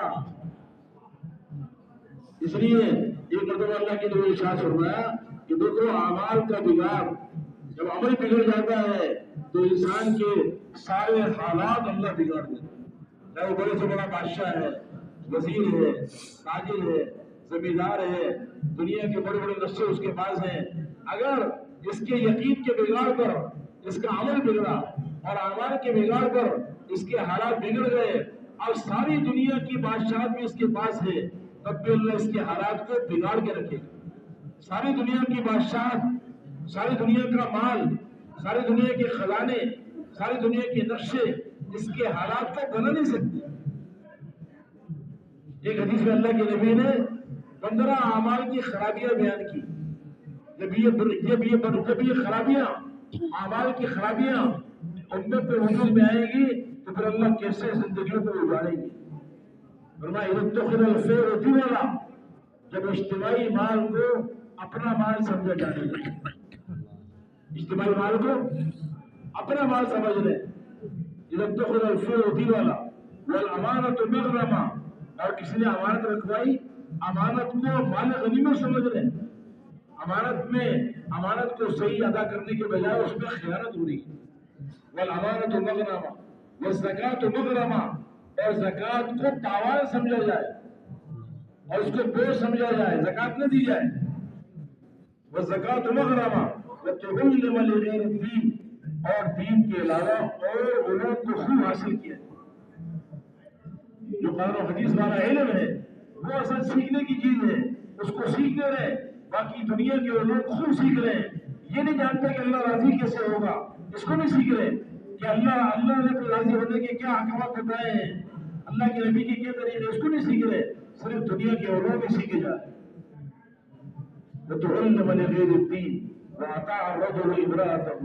Speaker 1: اس لیے ایک مرتبہ اللہ کے نبی ارشاد فرمایا کہ دیکھو اعمال کا بگاڑ، جب عمل بگڑ جاتا ہے تو انسان کے سارے حالات اللہ بگاڑ دیتا ہے. چاہے وہ بڑے سے بڑا بادشاہ ہے، وزیر ہے، تاجر ہے، زمیندار ہے، دنیا کے بڑے بڑے نقشے اس کے پاس ہیں، اگر اس کے یقین کے بگاڑ پر اس کا عمل بگڑا اور اعمال کے بگاڑ پر اس کے حالات بگڑ گئے اور ساری دنیا کی بادشاہت بھی اس کے پاس ہے، تب بھی اللہ اس کے حالات کو بگاڑ کے رکھے گا. ساری دنیا کی بادشاہت، ساری دنیا کا مال، ساری دنیا کے خزانے، ساری دنیا کے نقشے اس کے حالات کو بنا نہیں سکتے. ایک حدیث میں اللہ کے نبی نے 15 اعمال کی خرابیاں بیان کی. جب یہ خرابیاں، اعمال کی خرابیاں امت پہ وجود میں آئے گی تو پھر اللہ کیسے زندگیوں کو اجاڑے گی. فرمایا اتخذ الخیر دینا، جب اجتماعی مال کو اپنا مال سمجھا جانے لگے، اجتماعی مال کو اپنا مال سمجھ لیں. اتخذ الخیر دینا والامانۃ مغرمہ، اور کسی نے امانت رکھوائی، امانت کو مال غنیمت سمجھ لیں. امانت کو صحیح ادا کرنے کے بجائے اس میں خیانت ہو رہی ہے. والامانۃ مغرمہ والزکوٰۃ مغرمہ، اور زکوٰۃ کو تاوان سمجھا جائے اور اس کو بوجھ سمجھا جائے، زکوٰۃ نہ دی جائے. والزکوٰۃ مغرمہ وتعلم لغیر الدین، اور دین کے علاوہ اور علوم کو خوب حاصل کیا. جو قرآن و حدیث والا علم ہے وہ اصل سیکھنے کی چیز ہے، اس کو سیکھتے رہے. باقی دنیا کے علوم خوب سیکھ رہے ہیں، یہ نہیں جانتے کہ اللہ راضی کیسے ہوگا، اس کو بھی سیکھ رہے کہ اللہ نے راضی ہونے کے کیا احکامات بتائے ہیں، اللہ کے نبی کے کیا طریقے، اس کو نہیں سیکھ رہے، صرف دنیا کے علوم میں سیکھے جا رہے. وتعلم لغیر الدین واطاع الرجل امرأته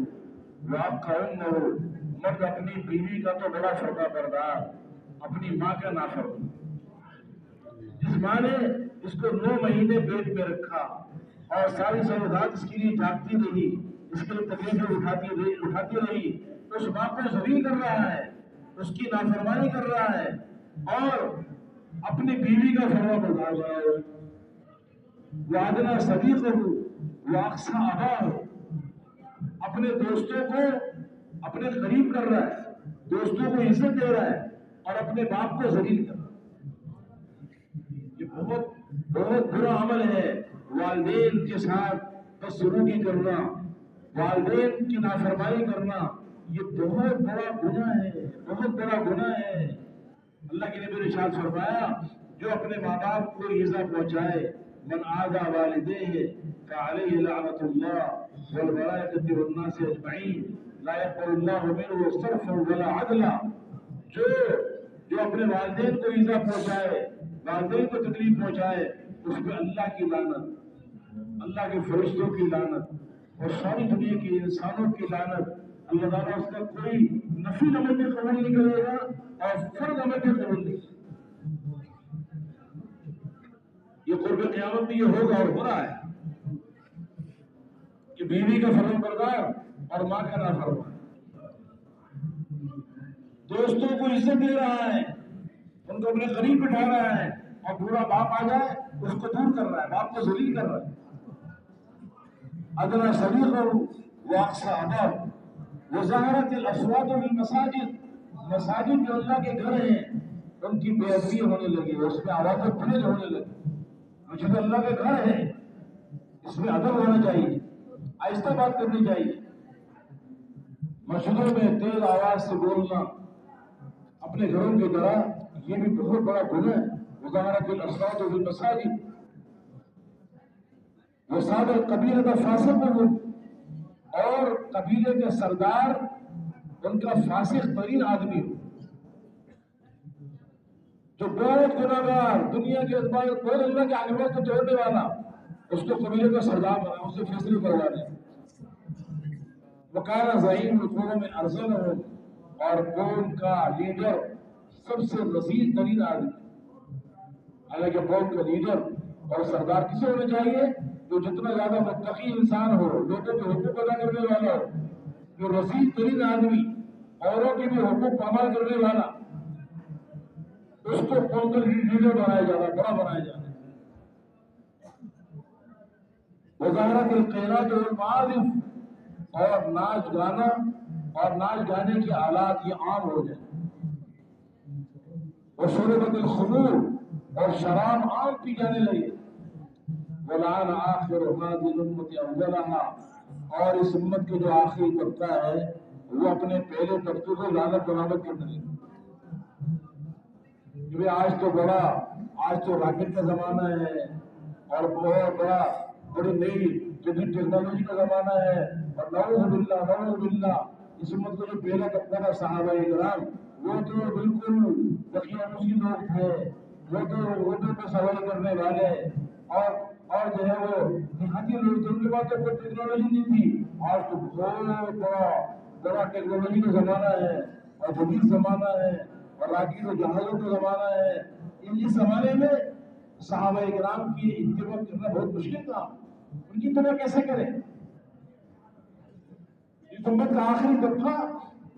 Speaker 1: وابقى امه، مرد اپنی بیوی کا تو بڑا فرما بردار، اپنی ماں کا نافرمان. جس ماں نے اس کو 9 مہینے پیٹ میں رکھا اور ساری ضرورات اس کے لیے جاگتی رہی، اس کے لیے تکلیفیں اٹھاتی رہی، اس ماں کو ذلیل کر رہا ہے، اس کی نافرمانی کر رہا ہے اور اپنی بیوی کا فرما بردار بنا ہے. وعدنا صدیقہ واقصى اباہ، اپنے دوستوں کو اپنے قریب کر رہا ہے، دوستوں کو عزت دے رہا ہے اور اپنے باپ کو ذلیل کر رہا ہے. یہ بہت برا عمل ہے. والدین کے ساتھ بدسلوکی کرنا، والدین کی نافرمانی کرنا، یہ بہت بڑا گناہ ہے، بہت بڑا گناہ ہے. اللہ کے نبی نے ارشاد فرمایا جو اپنے ماں باپ کو ایذا پہنچائے، من آذى والديه فعليه لعنة الله والملائكة والناس اجمعین لا يقبل الله منه صرفا ولا عدلا. جو اپنے والدین کو ایذا پہنچائے، والدین کو تکلیف پہنچائے، اس پہ اللہ کی لعنت، اللہ کے فرشتوں کی لعنت اور ساری دنیا کے انسانوں کی لعنت. اللہ تعالیٰ اس کا کوئی نفل عمل بھی قبول نہیں کرے گا اور فرض عمل بھی قبول نہیں. یہ قرب قیامت میں یہ ہوگا اور ہو رہا ہے کہ بیوی کا فرمان بردار اور ماں کا نافرمان، دوستوں کو عزت دے رہا ہے، ان کو اپنے قریب بٹھا رہا ہے اور برا باپ آ جائے اس کو دور کر رہا ہے، باپ کو ذلیل کر رہا ہے. ادنا صدیقہ واقصى اباہ وظہرت الاصوات فی المساجد، مساجد جو اللہ کے گھر ہیں ان کی بے ادبی ہونے لگی، اس میں آوازیں بلند ہونے لگی. مسجد اللہ کے گھر ہے، اس میں ادب ہونا چاہیے، آہستہ بات کرنی چاہیے. مسجدوں میں تیز آواز سے بولنا اپنے گھروں کی طرح یہ بھی بہت بڑا گناہ ہے. وظہرت الاصوات فی المساجد وصاد القبیلۃ فاسقهم، اور قبیلے کے سردار ان کا فاسق ترین آدمی ہو جو بہت گناہگار، دنیا کے اعتبار سے بہت اللہ کے احکامات کو توڑنے والا، اس کو قبیلے کا سردار بنا، اس سے فیصلے کروا دیں. وقال زعیم القوم ارسلهم اور قوم کا لیڈر سب سے رزیل ترین آدمی. حالانکہ قوم کا لیڈر اور سردار کسے ہونا چاہیے؟ جو جتنا زیادہ متقی انسان ہو، لوگوں کے حقوق ادا کرنے والا ہو، جو رزیل ترین آدمی، اوروں کے بھی حقوق پامال کرنے والا، اس کو قوم کا لیڈر بنایا جا رہا ہے، بڑا بنایا جا رہا ہے. وزارت الخیرات والمعارف اور ناچ گانا اور ناچ گانے کے آلات یہ عام ہو جائے. وشربت الخمور اور شراب عام پی جانے لگے. ولعن آخر هذه الامة اولها، اور اس امت کے جو آخری طبقہ ہے وہ اپنے پہلے طبقے کو لعنت بلامت کرنے لگے. آج تو راکٹ کا زمانہ ہے اور بہت بڑی نئی جدید ٹیکنالوجی کا زمانہ ہے، اور نعوذ باللہ اس امت کو جو پہلا طبقہ تھا صحابہ کرام، وہ تو بالکل دقیانوسی لوگ تھے، وہ تو اردو پہ سوال کرنے والے اور جو ہے وہ دیہاتی لوگ تھے، ان کے پاس تو کوئی ٹیکنالوجی نہیں تھی. آج تو بہت بڑا ٹیکنالوجی کا زمانہ ہے اور جدید زمانہ ہے اور راکٹ و جہازوں کا زمانہ ہے. اس زمانے میں صحابہ کرام کی اتباع کرنا بہت مشکل تھا. ان کی اتباع کیسے کریں؟ اس امت کا آخری طبقہ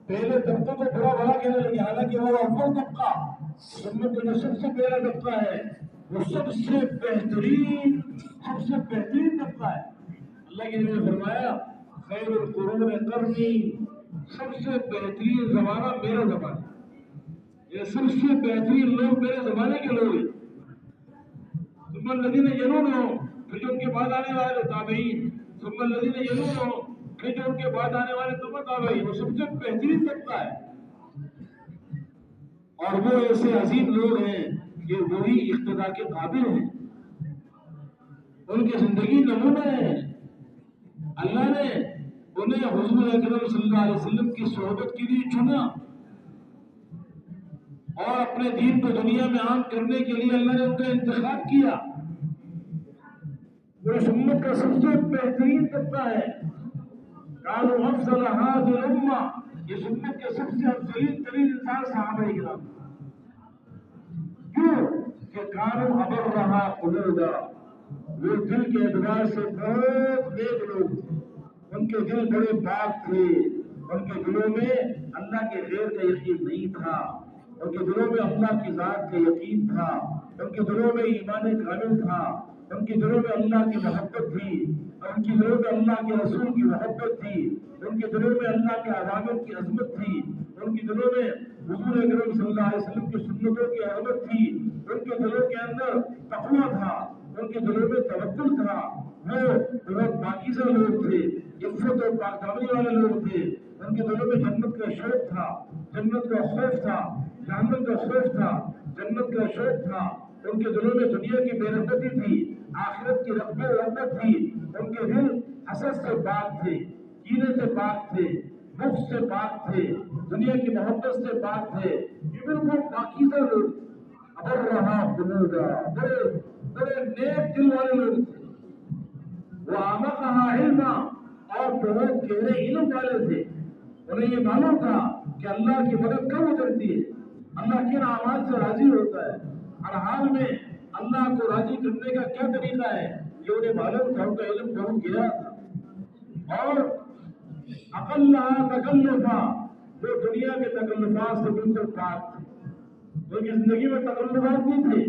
Speaker 1: پہلے طبقے کو برا بھلا کہنے لگے، حالانکہ وہ اول طبقہ امت کا جو سب سے پہلا طبقہ ہے وہ سب سے بہترین طبقہ ہے. اللہ کے نبی نے فرمایا خیر القرون قرنی، سب سے بہترین زمانہ میرا زمانہ، یہ سب سے بہترین لوگ میرے زمانے کے لوگ ہیں. ثم الذین یلونہم، پھر جو ان کے بعد آنے والے تابعین، ثم الذین یلونہم، پھر جو ان کے بعد آنے والے تابعین، وہ سب سے بہترین طبقہ ہے. اور وہ ایسے عظیم لوگ ہیں کہ وہی اقتداء کے قابل ہیں، ان کی زندگی نمونہ ہے. اللہ نے انہیں حضور اکرم صلی اللہ علیہ وسلم کی صحبت کے لیے چنا اور اپنے دین کو دنیا میں عام کرنے کے لیے اللہ نے ان کا انتخاب کیا. وہ اس امت کا سب سے بہترین طبقہ ہے. قالوا افضل هذه الامه، اس امت کے سب سے افضلین ترین انسان صحابہ کرام. کیوں کہ قالوا ابرها قلوبا، وہ دل کے اعتبار سے بہت نیک لوگ تھے، ان کے دل بڑے پاک تھے، ان کے دلوں میں اللہ کے غیر کا یقین نہیں تھا، ان کے دلوں میں اللہ کی ذات کا یقین تھا، ان کے دلوں میں ایمان کامل تھا، ان کے دلوں میں اللہ کی محبت تھی، ان کے دلوں میں اللہ کے رسول کی محبت تھی، ان کے دلوں میں اللہ کے اوامر کی عظمت تھی، ان کے دلوں میں حضور اکرم صلی اللہ علیہ وسلم کی سنتوں کی عظمت تھی، ان کے دلوں کے اندر تقویٰ تھا، ان کے دلوں میں توکل تھا. وہ بہت پاکیزہ لوگ تھے، عفت اور پاکدامنی والے لوگ تھے. ان کے دلوں میں جنت کا شوق تھا، جنت کا خوف تھا، جہنم کا خوف تھا، جنت کا شوق تھا. ان کے دلوں میں دنیا کی بے رغبتی تھی، آخرت کی رغبت تھی. ان کے دل حسد سے پاک تھے، کینے سے پاک تھے، بغض سے پاک تھے، دنیا کی محبت سے پاک تھے. یہ بالکل پاکیزہ لوگ، ابر رہا قلوبا، بڑے نیک دل والے لوگ تھے. وہ اعمقها علما، اور بہت گہرے علم والے تھے. انہیں یہ معلوم تھا کہ اللہ کی مدد کب اترتی ہے، اللہ کن اعمال سے راضی ہوتا ہے، ہر حال میں اللہ کو راضی کرنے کا کیا طریقہ ہے، یہ انہیں معلوم تھا. ان کا علم بہت گہرا تھا. اور اقلها تکلفا، وہ دنیا کے تکلفات سے بالکل پاک تھے. ان کی زندگی میں تکلفات نہیں تھے،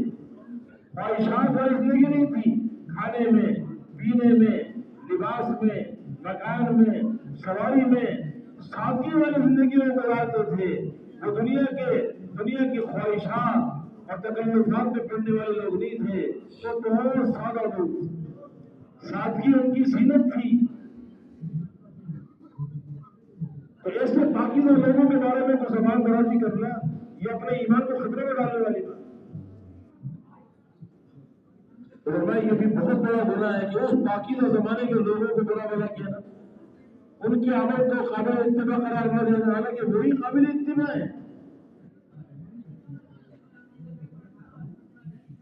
Speaker 1: خواہشات والی زندگی نہیں تھی. کھانے میں، پینے میں، لباس میں، مکان میں، سواری میں سادگی والی زندگی میں گزارتے تھے. وہ دنیا کی خواہشات اور تکلفات میں پڑنے والے لوگ نہیں تھے. وہ بہت سادہ لوگ تھے، سادگی ان کی زینت تھی. تو ایسے پاکیزہ لوگوں کے بارے میں تو زبان درازی کرنا یہ اپنے ایمان کو خطرے میں ڈالنے والی بات. یہ بھی بہت بڑا گناہ ہے کہ اس پاکیزہ زمانے کے لوگوں کو برا بھلا کیا، ان کے عمل کو قابل اتباع قرار نہ دینا، حالانکہ وہی قابل اتباع ہے.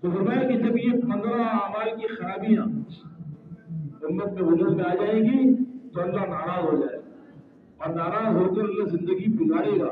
Speaker 1: تو فرمایا کہ جب یہ 15 اعمال کی خرابیاں امت میں وجود میں آ جائیں گی تو اللہ ناراض ہو جائے گا، اور ناراض ہو کر اللہ زندگی بگاڑے گا.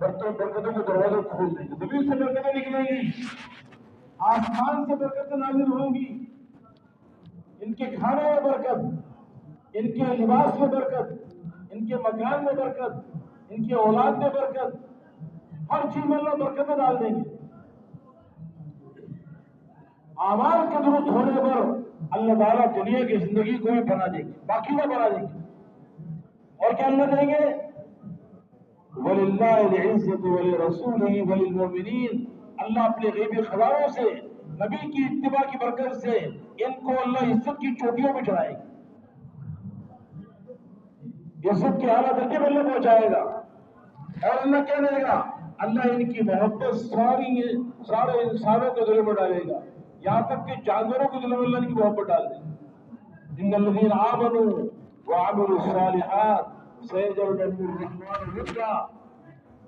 Speaker 1: برکتوں کے دروازے کھول دیں گے، زمین سے برکتیں نکلیں گی، آسمان سے برکتیں نازل ہوں گی، ان کے کھانے میں برکت، ان کے لباس میں برکت، ان کے مکان میں برکت، ان کی اولاد میں برکت، ہر چیز میں اللہ برکتیں ڈال دیں گے۔ اعمال کے درست ہونے پر اللہ تعالیٰ دنیا کی زندگی کو بھی بنا دیں گے، باقی نہ بنا دیں گے۔ اور کیا اللہ دیں گے؟ وَلِلَّهِ الْعِزَّةُ وَلِرَسُولِهِ وَلِلْمُؤْمِنِينَ، اللہ اپنے غیبی خزانوں سے، نبی کی اتباع کی برکت سے ان کو اللہ عزت کی چوٹیوں پہ چڑھائے گا، عزت کے اعلیٰ درجے میں اللہ پہنچائے گا۔ اور اللہ کیا دے گا؟ اللہ ان کی محبت سارے انسانوں کے دلوں میں ڈالے گا، یہاں تک کہ جانوروں کے دلوں میں اللہ ان کی محبت ڈال دے گا۔ ان الذین آمنوا وعملوا الصالحات سيجعل لهم الرحمن ودا،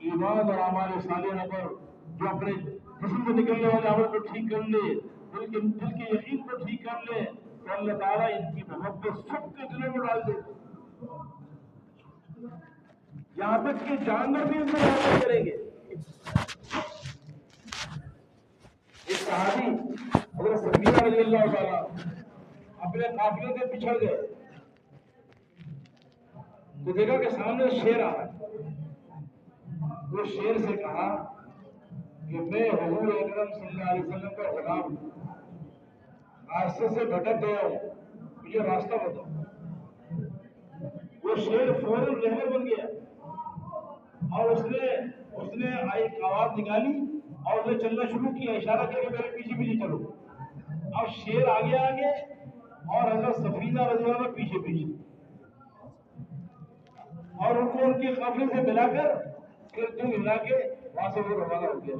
Speaker 1: ایمان اور اعمال صالحہ پر جو اپنے جسم سے نکلنے والے عمل کو ٹھیک کر لے، دل کے یقین کو ٹھیک کر لے، تو اللہ تعالیٰ ان کی محبت سب کے دلوں میں ڈال دے گا، یہاں تک کہ جانور بھی ان سے محبت کریں گے۔ ایک صحابی حضرت صفیہ رضی اللہ تعالیٰ اپنے قافلے سے پچھڑ گئے تو دیکھا کہ سامنے شیر آ رہا ہے، وہ شیر سے کہا کہ میں حضور اکرم صلی اللہ علیہ وسلم کا غلام ہوں، راستے سے بھٹک گیا ہوں، مجھے راستہ بتاؤ۔ وہ شیر فوراً رہبر بن گیا اور اس نے ایک آواز نکالی اور اس نے چلنا شروع کیا، اشارہ کیا کہ میرے پیچھے پیچھے چلو۔ اب شیر آگے اور حضرت صفیہ رضی اللہ عنہ پیچھے، اور ان کو ان کے قافلے سے ملا کر پھر دو ملا کے وہاں سے وہ روانہ ہو گیا۔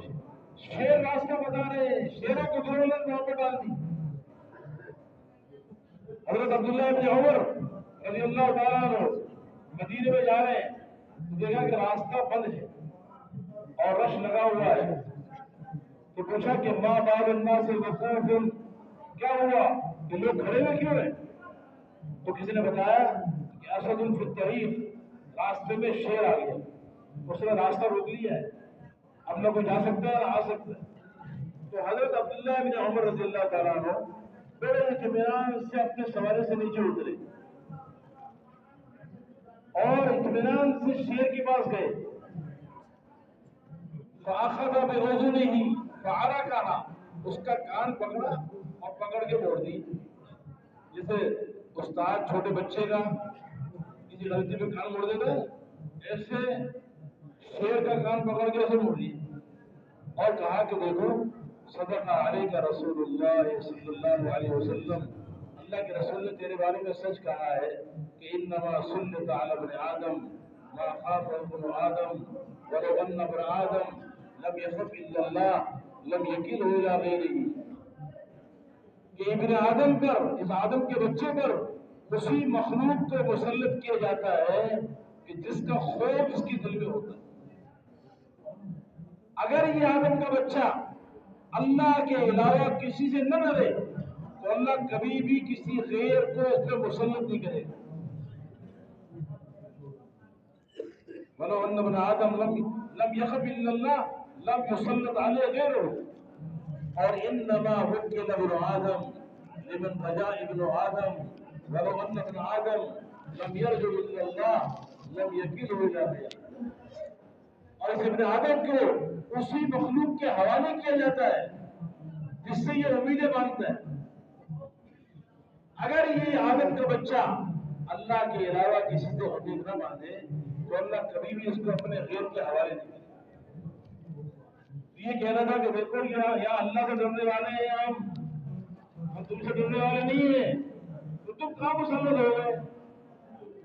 Speaker 1: شیر راستہ بتا رہے ہیں، شیروں کو دونوں نے وہاں پہ ڈال دی۔ حضرت عبداللہ بن عمر رضی اللہ تعالیٰ عنہ مدینے میں جا رہے ہیں تو دیکھا کہ راستہ بند ہے اور رش لگا ہوا ہے، تو پوچھا کہ ما بال الناس وقوف، کیا ہوا کہ لوگ کھڑے ہوئے کیوں ہیں؟ تو کسی نے بتایا کہ اسد فی الطریق، راستے میں شیر آ گیا، اس نے راستہ روک لیا ہے، اب نہ کوئی جا سکتا ہے نہ آ سکتا ہے۔ تو حضرت عبداللہ بن عمر رضی اللہ تعالیٰ عنہ بڑے اطمینان سے اپنے سوارے سے نیچے اترے اور اطمینان سے شیر کے پاس گئے، فاخذ برجلہ فعرقہ، اس کا کان پکڑا اور پکڑ کے موڑ دی، جیسے استاد چھوٹے بچے کا کسی غلطی پہ کان موڑ دیتا ہے، ایسے شیر کا کان پکڑ کے ایسے موڑ دیا اور کہا کہ دیکھو صدق علیک رسول اللہ صلی اللہ علیہ وسلم، اللہ کے رسول نے تیرے بارے میں سچ کہا ہے کہ انما سلط علی ابن آدم ما خاف ابن آدم ولو ان ابن آدم لم يخف الا اللہ لم یکلہ الی غیرہ، کہ ابن آدم پر، اس آدم کے بچے پر اسی مخلوق کو مسلط کیا جاتا ہے کہ جس کا خوف اس کے دل میں ہوتا ہے۔ اگر یہ آدم کا بچہ اللہ کے علاوہ کسی سے نہ ڈرے تو اللہ کبھی بھی کسی غیر کو اس پہ مسلط نہیں کرے گا۔ وَلَوْ أَنَّ ابْنَ آدَمَ لَمْ يَخَفْ إِلَّا اللَّهُ لَمْ يُسَلِّطْ عَلَيْهِ غَيْرُهُ، اور إِنَّمَا وُكِّلَ ابْنُ آدَمَ لِمَنْ رَجَا ابْنُ آدَمَ وَلَوْ أَنَّ ابْنَ آدَمَ لَمْ يَرْجُ إِلَّا اللَّهُ لَمْ يَكِلْهُ إِلَىٰ غَيْرِهِ، اور اس ابن آدم کو اسی مخلوق کے حوالے کیا جاتا ہے جس سے یہ امیدیں مانگتا ہے۔ اگر یہ آدم کا بچہ اللہ کے علاوہ کسی سے امید نہ مانے تو اللہ کبھی بھی اس کو اپنے غیر کے حوالے نہیں کرے۔ یہ کہنا تھا کہ دیکھو یا اللہ سے ڈرنے والے ہیں ہم تم سے ڈرنے والے نہیں ہیں، تو تم کہاں مسلط ہو گئے؟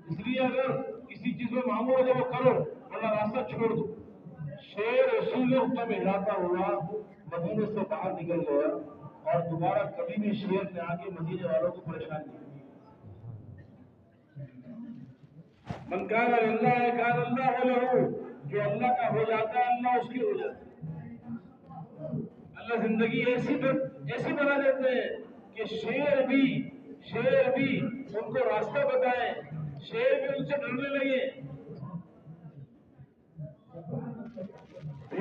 Speaker 1: اس لیے اگر کسی چیز میں معمول ہے وہ کرو ورنہ راستہ چھوڑ دو۔ شیر اسی وقت میں ہلاتا ہوا مدینے سے باہر نکل گیا اور دوبارہ کبھی بھی شیر نے آ کے مدینے والوں کو پریشان نہیں کیا۔ من کان للہ کان اللہ لہ، جو اللہ کا ہو جاتا ہے اللہ اس کی ہو جاتا ہے۔ اللہ زندگی ایسی بنا دیتے ہیں کہ شیر بھی ان کو راستہ بتائیں، شیر بھی ان سے ڈرنے لگے۔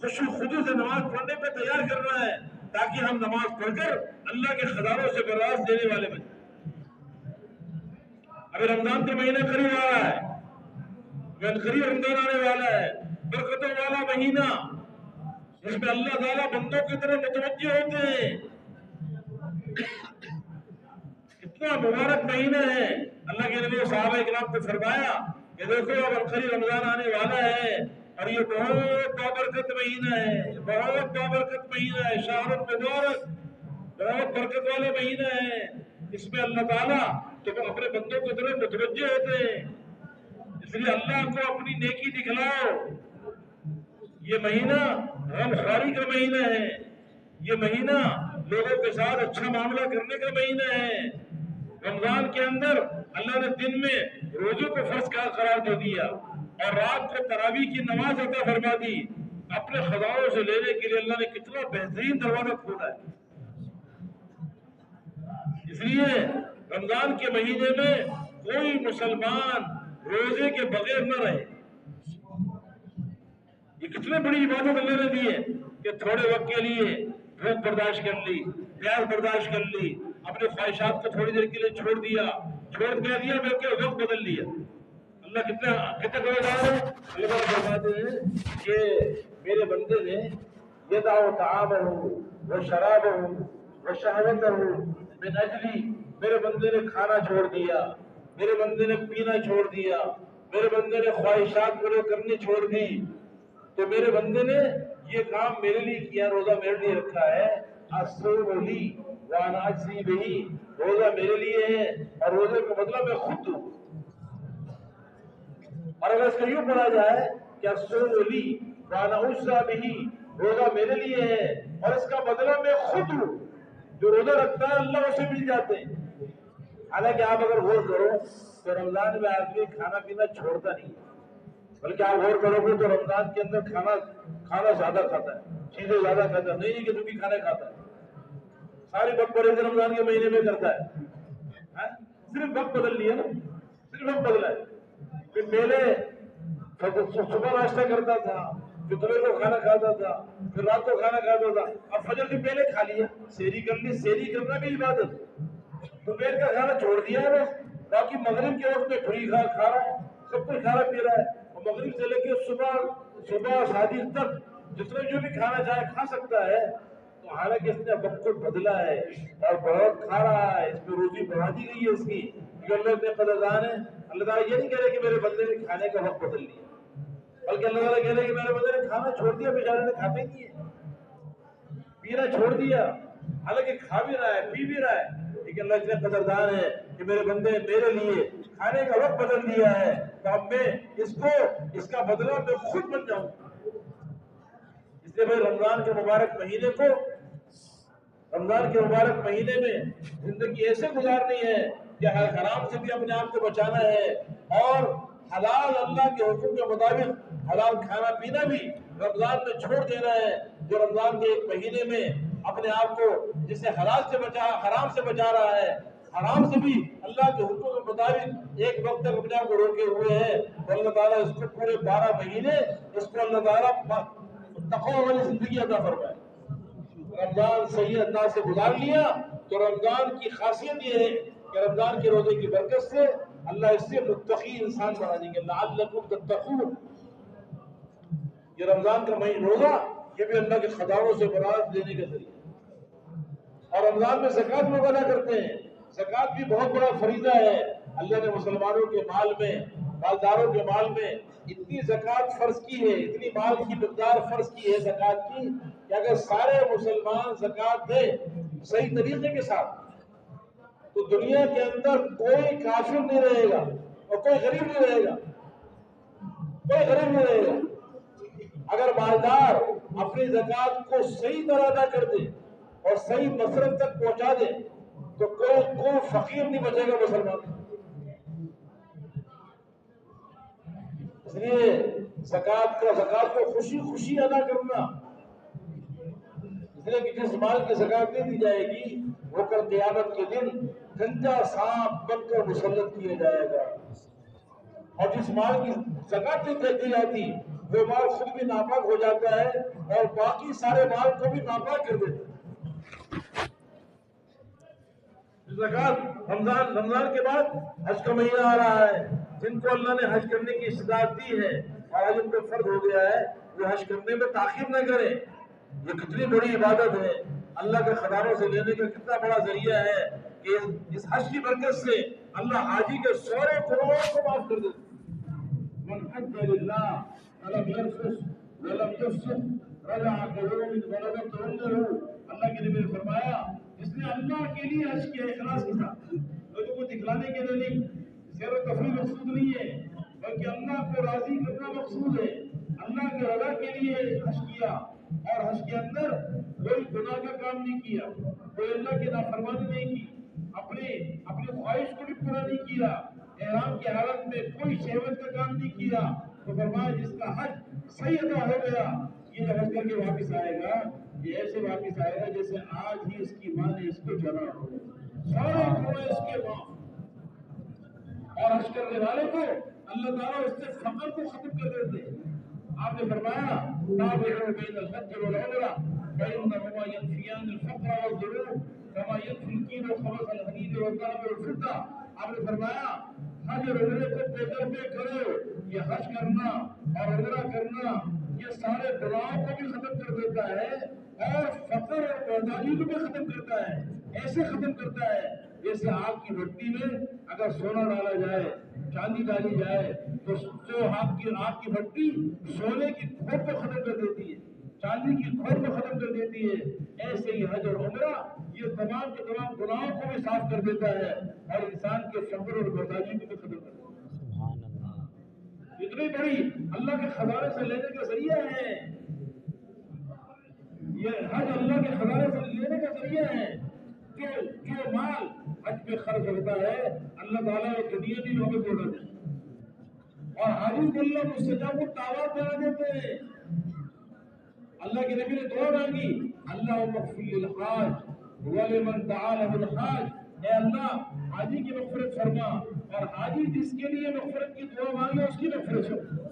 Speaker 1: خوشی خودی سے نماز پڑھنے پہ تیار کرنا ہے تاکہ ہم نماز پڑھ کر اللہ کے خزانوں سے براز دینے والے بنیں۔ ابھی رمضان کا مہینہ قریب آ رہا ہے، قریب رمضان آنے والا ہے، برکتوں والا مہینہ، جس میں اللہ تعالیٰ بندوں کی طرف متوجہ ہوتے ہیں۔ اتنا مبارک مہینہ ہے، اللہ کے نبی صحابہ کرام نے فرمایا کہ دیکھو اب قریب رمضان آنے والا ہے اور یہ بہت بابرکت مہینہ ہے، بہت بابرکت مہینہ ہے، شہر مبارک، بہت برکت والا مہینہ ہے۔ اس میں اللہ تعالیٰ تو اپنے بندوں کی طرف متوجہ ہوتے ہیں، اس لیے اللہ کو اپنی نیکی دکھلاؤ۔ یہ مہینہ غم خواری کا مہینہ ہے، یہ مہینہ لوگوں کے ساتھ اچھا معاملہ کرنے کا مہینہ ہے۔ رمضان کے اندر اللہ نے دن میں روزوں کو فرض قرار دے دیا اور رات کو تراویح کی نماز عطا فرما دی۔ اپنے خزانوں سے لینے کے لیے اللہ نے کتنا بہترین دروازہ کھولا ہے۔ اس لیے رمضان کے مہینے میں کوئی مسلمان روزے کے بغیر نہ رہے۔ یہ کتنے بڑی عبادت اللہ نے دی ہے کہ تھوڑے وقت کے لیے بھوک برداشت کر لی، پیاس برداشت کر لی، اپنے خواہشات کو تھوڑی دیر کے لیے چھوڑ دیا بلکہ وقت بدل لیا۔ اللہ کتنا گوار ہے۔ اللہ فرماتے ہیں کہ میرے بندے نے یدع طعامہ وشرابہ وشہوتہ من اجلی، میرے بندے نے کھانا چھوڑ دیا، میرے بندے نے پینا چھوڑ دیا، میرے بندے نے خواہشات پورے کرنی چھوڑ دی، تو میرے بندے نے یہ کام میرے لیے کیا، روزہ میرے لیے رکھا ہے۔ الصوم لی وانا اجزی بہ، روزہ میرے لیے ہے اور روزے کا بدلہ میں خود دوں۔ اور اگر اس کو یوں پڑھا جائے کہ الصوم لی وانا اجزی بہ، روزہ میرے لیے ہے اور اس کا بدلہ میں خود دوں۔ جو روزہ رکھتا ہے اللہ اسے مل جاتے ہیں۔ حالانکہ آپ اگر غور کرو تو رمضان میں آدمی کھانا پینا چھوڑتا نہیں ہے، بلکہ آپ غور کرو گے تو رمضان کے اندر کھانا زیادہ کھاتا ہے، چیزیں زیادہ کھاتا ہے، نہیں کہ تو بھی کھانا کھاتا ہے، ساری وقت پرہیز رمضان کے مہینے میں کرتا ہے۔ صرف وقت بدل لیا نا، صرف وقت بدلا ہے۔ پھر پہلے صبح ناشتہ کرتا تھا، پھر دوپہر کو کھانا کھاتا تھا، پھر رات کو کھانا کھاتا تھا، اب فجر سے پہلے کھا لیا، سحری کر لی، سحری کرنا بھی عبادت۔ دوپہر کا کھانا چھوڑ دیا ہے بس، باقی مغرب کے وقت میں فری کھا رہا ہے، سب کچھ کھانا پی رہا ہے، اور مغرب سے لے کے صبح شادی تک جتنے جو بھی کھانا چاہے کھا سکتا ہے۔ تو حالانکہ اس نے وقت کو بدلا ہے اور بہت کھا رہا ہے، اس میں روزی بڑھا دی گئی ہے اس کی، کیونکہ اللہ اتنے قدردان ہے۔ اللہ تعالیٰ یہ نہیں کہہ رہے کہ میرے بندے نے کھانے کا وقت بدل لیا، بلکہ اللہ تعالیٰ کہہ رہے کہ میرے بندے نے کھانا چھوڑ دیا، بیچارے نے کھاتے نہیں ہے، پینا چھوڑ دیا، حالانکہ کھا بھی رہا ہے پی بھی رہا ہے، لیکن اللہ اتنے قدردان ہے کہ میرے بندے میرے لیے کھانے کا وقت بدل دیا ہے، تو اب میں اس کا بدلہ میں خود بن جاؤں۔ اس لیے بھائی رمضان کے مبارک مہینے میں زندگی ایسے گزارنی ہے کہ حرام سے بھی اپنے آپ کو بچانا ہے اور حلال اللہ کے حکم کے مطابق حلال کھانا پینا بھی رمضان میں چھوڑ دینا ہے۔ جو رمضان کے ایک مہینے میں اپنے آپ کو جسے حرام سے بچا رہا ہے، حرام سے بھی اللہ کے حکم کے مطابق ایک وقت تک اپنے آپ کو روکے ہوئے ہے، تو اللہ تعالیٰ اس کو پورے 12 مہینے اس کو اللہ تعالیٰ تقوی والی زندگی عطا فرمائے۔ رمضان صحیح انداز سے گزار لیا تو رمضان کی خاصیت یہ ہے کہ رمضان کے روزے کی برکت سے اللہ اس سے متقی انسان بنا دیں گے، لعلکم تتقون۔ یہ رمضان کا روزہ یہ بھی اللہ کے خزانوں سے برات دینے کا ذریعہ ہے۔ اور رمضان میں زکوٰۃ لوگ ادا کرتے ہیں، زکوٰۃ بھی بہت بڑا فریضہ ہے۔ اللہ نے مسلمانوں کے مال میں، مالداروں کے مال میں اتنی زکوٰۃ فرض کی ہے، اتنی مال کی مقدار فرض کی ہے زکوٰۃ کی، کہ اگر سارے مسلمان زکوٰۃ دیں صحیح طریقے کے ساتھ تو دنیا کے اندر کوئی کافر نہیں رہے گا اور کوئی غریب نہیں رہے گا، کوئی غریب نہیں رہے گا۔ اگر مالدار اپنی زکوٰۃ کو صحیح طرح ادا کر دے اور صحیح مصرف تک پہنچا دے تو کوئی فقیر نہیں بچے گا مسلمان۔ اس لیے زکوٰۃ کو خوشی خوشی ادا کرنا، اس لیے کہ جس مال کی زکوٰۃ نہیں دی جائے گی وہ کل قیامت کے دن گنجا سانپ بن کر مسلط کیا جائے گا، اور جس مال کی زکوٰۃ نہیں دی جاتی وہ مال خود بھی ناپاک ہو جاتا ہے اور باقی سارے مال کو بھی ناپاک کر دیتا ہے۔ زکات رمضان کے بعد حج کا مہینہ آ رہا ہے، جن کو اللہ نے حج کرنے کی استطاعت دی ہے اور آج ان پہ فرض ہو گیا ہے، وہ حج کرنے میں تاخیر نہ کریں۔ یہ کتنی بڑی عبادت ہے، اللہ کے خزانوں سے لینے کا کتنا بڑا ذریعہ ہے کہ اس حج کی برکت سے اللہ حاجی کے سارے گناہوں کو معاف کر دیتا ہے۔ من حج للہ فلم یرفث ولم یفسق رجع کیوم ولدتہ امہ۔ اللہ کے نبی نے فرمایا جس نے اللہ کے لیے حج کیا اخلاص کے ساتھ، لوگوں کو دکھلانے کے لیے نہیں، سیر و تفریح مقصود نہیں ہے، بلکہ اللہ کو راضی کرنا مقصود ہے، اللہ کے رضا کے لیے حج کیا اور حج کے اندر کوئی گناہ کا کام نہیں کیا، کوئی اللہ کی نافرمانی نہیں کی، اپنی خواہش کو بھی پورا نہیں کیا، احرام کی حالت میں کوئی شہوت کا کام نہیں کیا، تو فرمایا جس کا حج صحیح ادا ہو گیا، یہ جب حج کر کے واپس آئے گا، یہ ایسے واپس آئے گا جیسے آج ہی اس کی ماں نے اس کو جنا ہو، سارے گناہ اس کے ماں۔ اور حج کرنے والے کو اللہ تعالیٰ اس سے فقر کو ختم کر دیتے ہیں۔ آپ نے فرمایا تابعوا بین الحج والعمرہ فإنهما ينفيان الفقر والذنوب كما ينفي الكيل الخبث الحديد والذهب والفضة۔ آپ نے فرمایا حج اور عمرے کو بے کرو، یہ حج کرنا اور عمرہ کرنا یہ سارے گناہوں کو بھی ختم کر دیتا ہے اور فقر اور محتاجی کو بھی ختم کرتا ہے، ایسے ختم کرتا ہے جیسے آگ کی بھٹی میں اگر سونا ڈالا جائے، چاندی ڈالی جائے تو آگ کی بھٹی سونے کی کھوٹ کو ختم کر دیتی ہے، چاندی کی کھوٹ کو ختم کر دیتی ہے۔ ایسے ہی حج اور عمرہ یہ تمام کے تمام گناہوں کو بھی صاف کر دیتا ہے اور انسان کے فقر اور محتاجی کو بھی ختم کر دیتا ہے۔ اتنی بڑی اللہ کے خزانے سے لینے کا ذریعہ ہے، یہ حج اللہ کے خزانے سے لینے کا ذریعہ ہے۔ جو مال حج پہ خرچ ہوتا ہے اللہ تعالیٰ ایک دنیا بھی واپس لوٹا دیتا ہے اور حاجی کو اللہ مستجاب الدعوات بنا دیتے ہیں۔ اللہ کے نبی نے دعا مانگی اللہم اغفر للحاج ولمن دعا له الحاج، اے اللہ حاجی کی مغفرت فرما اور حاجی جس کے لیے مغفرت کی دعا مانگے اس کی مغفرت فرما۔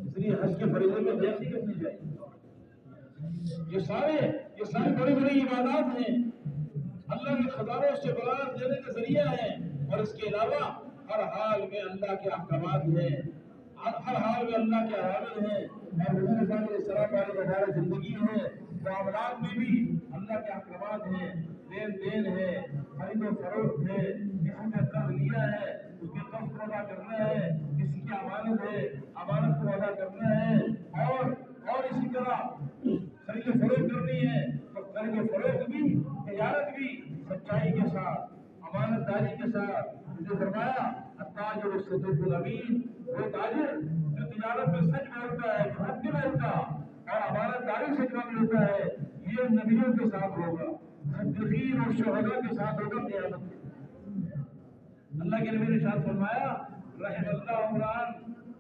Speaker 1: اس لیے حج کے فریضے میں دیکھی کرنی چاہیے۔ یہ سارے بڑی بڑی عبادات ہیں، اللہ کے خزانوں سے برات دینے کا ذریعہ ہے اور اس کے علاوہ ہر حال میں اللہ کے احکامات ہیں، ہر حال میں اللہ کے اوامر ہیں اور حضور صلی اللہ علیہ وسلم کی ہماری زندگی ہے، معاملات میں بھی اللہ کے احکامات ہیں، لین دین ہے، خرید و فروخت ہے، کسی نے قرض لیا ہے اس کے قرض کو ادا کرنا ہے، کسی کی امانت ہے امانت کو ادا کرنا ہے اور اسی طرح خرید و فروخت کرنی ہے تو خرید و فروخت بھی تجارت بھی سچائی کے ساتھ امانت داری کے ساتھ۔ جو فرمایا التاجر الصدوق الامین، وہ تاجر جو تجارت میں سچ بولتا ہے، جھوٹ نہیں بولتا اور امانت داری سے کام لیتا ہے، یہ نبیوں کے ساتھ ہوگا، صدیقین اور شہداء کے ساتھ ہوگا قیامت میں۔ اللہ کے نبی نے ارشاد فرمایا رحم اللہ عمران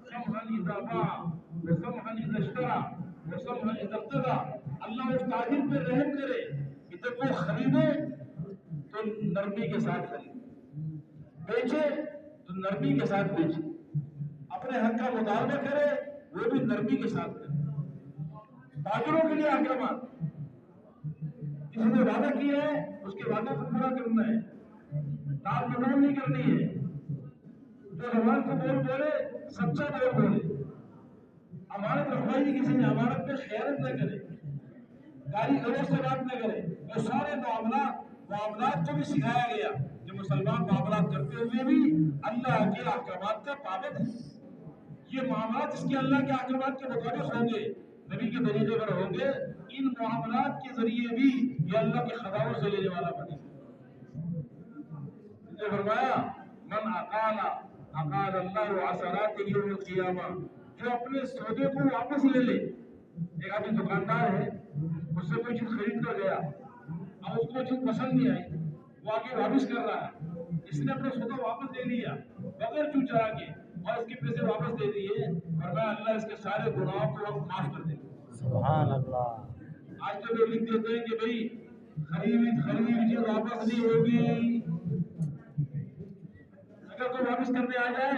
Speaker 1: سمحا اذا باع وسمحا اذا اشترى وسمحا اذا اقتضى۔ اللہ اس تاجر پہ رحم کرے کہ جب وہ خریدے تو نرمی کے ساتھ خریدے، بیچے تو نرمی کے ساتھ بیچے، اپنے حق کا مطالبہ کرے وہ بھی نرمی کے ساتھ کرے۔ تاجروں کے لیے احکامات، کسی نے وعدہ کیا ہے اس کے وعدے کو پورا کرنا ہے، ٹال مٹول نہیں کرنی ہے، جو زبان کو بول بولے سچا بول بولے، امانت رکھوائی کسی نے امانت میں خیانت نہ کرے، گالی گلوچ سے بات نہ کرے۔ یہ سارے معاملات کو بھی سکھایا گیا جو مسلمان معاملات کرتے ہوئے بھی اللہ کے احکامات کا پابند ہے۔ یہ معاملات اس کے اللہ کے احکامات کے مطابق ہوں گے، نبی کے طریقے پر ہوں گے، ان معاملات کے ذریعے بھی یہ اللہ کے خزانوں سے لینے والا بنے۔ نے فرمایا من اقال اللہ عثرات یوم القیامہ، جو اپنے سودے کو واپس لے لے۔ ایک آدمی دکاندار ہے، اس سے کوئی چیز خرید کر گیا، اب اس کو چیز پسند نہیں آئی، وہ آگے واپس کر رہا ہے، اس نے اپنا سودا واپس دے لیا بغیر چوک چرا کے اور اس کے پیسے واپس دے دیے، فرمایا اللہ اس کے سارے گناہوں کو معاف کر دے گا۔ سبحان اللہ۔ آج تو لوگ لکھ دیتے ہیں کہ بھائی خریدی چیز واپس نہیں ہوگی، اگر کوئی واپس کرنے آ جائے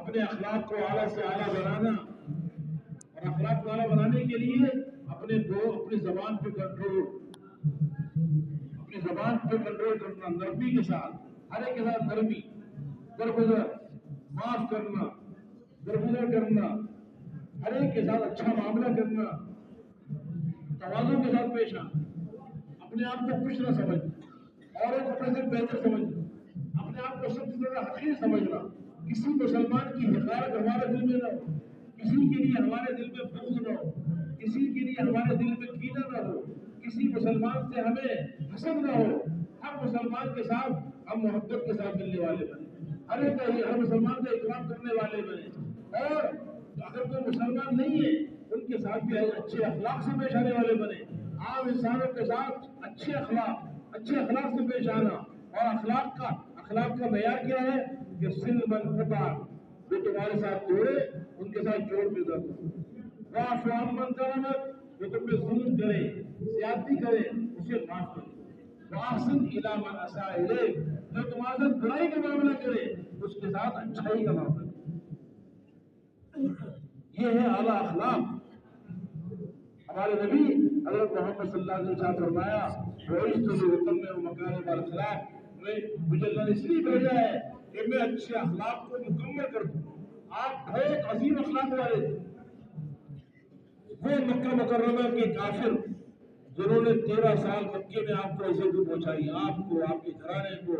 Speaker 1: اپنے اخلاق کو اعلیٰ سے اعلیٰ بنانا، اور اخلاق کو اعلیٰ بنانے کے لیے اپنی زبان پہ کنٹرول، اپنی زبان پہ کنٹرول کرنا، نرمی کے ساتھ، ہر ایک کے ساتھ نرمی، درگزر، معاف کرنا، درگزر کرنا، ہر ایک کے ساتھ اچھا معاملہ کرنا، توازن کے ساتھ پیش آنا، اپنے آپ کو کچھ نہ سمجھنا، اوروں کو اپنے سے بہتر سمجھنا، اپنے آپ کو سب سے زیادہ حقیر سمجھنا، کسی مسلمان کی حقارت ہمارے دل میں نہ ہو، کسی کے لیے ہمارے دل میں بغض نہ ہو، کسی کے لیے ہمارے دل میں کینہ نہ ہو، کسی مسلمان سے ہمیں حسد نہ ہو، ہر مسلمان کے ساتھ ہم محبت کے ساتھ ملنے والے بنے، ہر مسلمان کا اکرام کرنے والے بنے، اور اگر کوئی مسلمان نہیں ہے ان کے ساتھ بھی اچھے اخلاق سے پیش آنے والے بنے، عام انسانوں کے ساتھ اچھے اخلاق سے پیش آنا، اور اخلاق کا معیار کیا ہے کہ سل من قطع، جو تمہارے ساتھ جوڑے ان کے ساتھ جوڑ پیدا کرو، واعف عمن ظلمک، جو تم پہ ظلم کرے، زیادتی کرے، اسے معاف کرو، واحسن الی من اساء الیک، جو تمہارے ساتھ برائی کا معاملہ کرے اس کے ساتھ اچھائی کا معاملہ کرے۔ یہ ہے اعلیٰ اخلاق۔ ہمارے نبی حضرت محمد صلی اللہ علیہ وسلم نے فرمایا بعثت لأتمم مکارم الاخلاق، مجھے اللہ نے اس لیے بھیجا ہے کہ میں اچھے اخلاق کو مکمل کر دوں۔ آپ بہت عظیم اخلاق والے تھے، وہ مکہ مکرمہ کے کافر جنہوں نے 13 سال مکے میں آپ کو عزت پہنچائی، آپ کو، آپ کے گھرانے کو،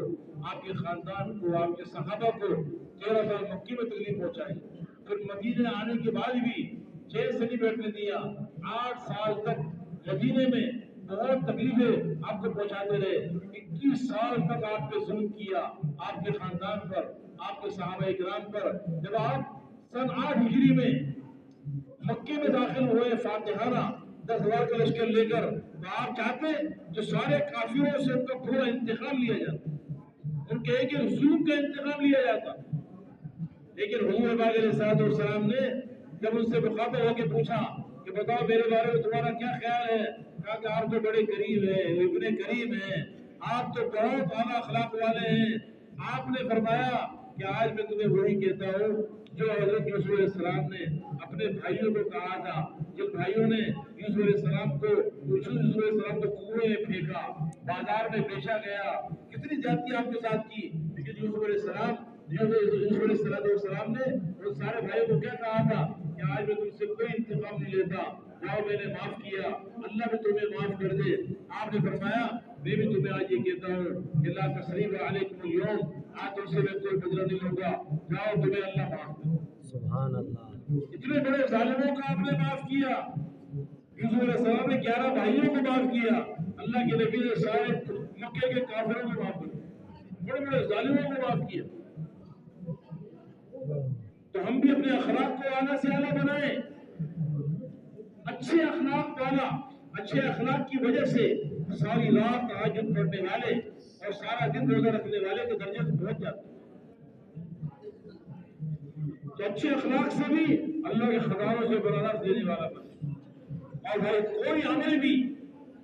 Speaker 1: آپ کے خاندان کو، آپ کے صحابہ کو 13 سال مکے میں تکلیف پہنچائی، پھر مدینے آنے کے بعد بھی چین سے نہیں بیٹھنے دیا، 8 سال تک مدینے میں بہت تکلیفیں آپ کو پہنچاتے رہے، 21 سال تک آپ پہ ظلم کیا، آپ کے خاندان پر، آپ کے صحابہ کرام پر۔ جب آپ سن 8 ہجری میں مکے میں داخل ہوئے فاتحانہ 10,000 کا لشکر لے کر، تو آپ چاہتے کہ سارے کافروں سے ان کا پورا انتقام لیا جاتا، ان کے ایک ظلم کا انتقام لیا جاتا، لیکن حضور پاک علیہ السلام نے جب ان سے مخاطب ہو کے پوچھا کہ بتاؤ میرے بارے میں تمہارا کیا خیال ہے، کہا کہ آپ تو بڑے قریب ہیں، ابن کریم ہیں، آپ تو بہت اعلیٰ اخلاق والے ہیں۔ آپ نے فرمایا کہ آج میں تمہیں وہی کہتا ہوں جو حضرت یوسف علیہ السلام نے اپنے بھائیوں کو کہا تھا، جن بھائیوں نے یوسف علیہ السلام کو کنویں میں پھینکا، بازار میں بیچا گیا، کتنی زیادتی آپ کے ساتھ کی، لیکن یوسف علیہ السلام نے ان سارے بھائیوں کو کیا کہا تھا کہ آج میں تم سے کوئی انتقام نہیں لیتا، جاؤ میں نے معاف کیا، اللہ بھی تمہیں معاف کر دے۔ آپ نے فرمایا میں بھی تمہیں آج یہ کہتا ہوں کہ لا تثریب علیکم اليوم، آج تم سے میں کوئی بدلہ نہیں لوں گا، جاؤ تمہیں اللہ معاف کرے۔ سبحان اللہ، اتنے بڑے ظالموں کا آپ نے معاف کیا، یوسف علیہ السلام نے 11 بھائیوں کو معاف کیا، اللہ کے نبی نے سارے مکے کے کافروں کو معاف کیا، بڑے بڑے ظالموں کو معاف کیا۔ تو ہم بھی اپنے اخلاق کو اعلیٰ سے اعلیٰ بنائیں، اچھے اخلاق والا، اچھے اخلاق کی وجہ سے ساری رات تہجد پڑھنے والے اور سارا دن روزہ رکھنے والے کے درجے کو پہنچ جاتے ہیں۔ تو اچھے اخلاق سے بھی اللہ کے خزانوں سے برابر دینے والا بنے، اور بھائی کوئی عمل بھی،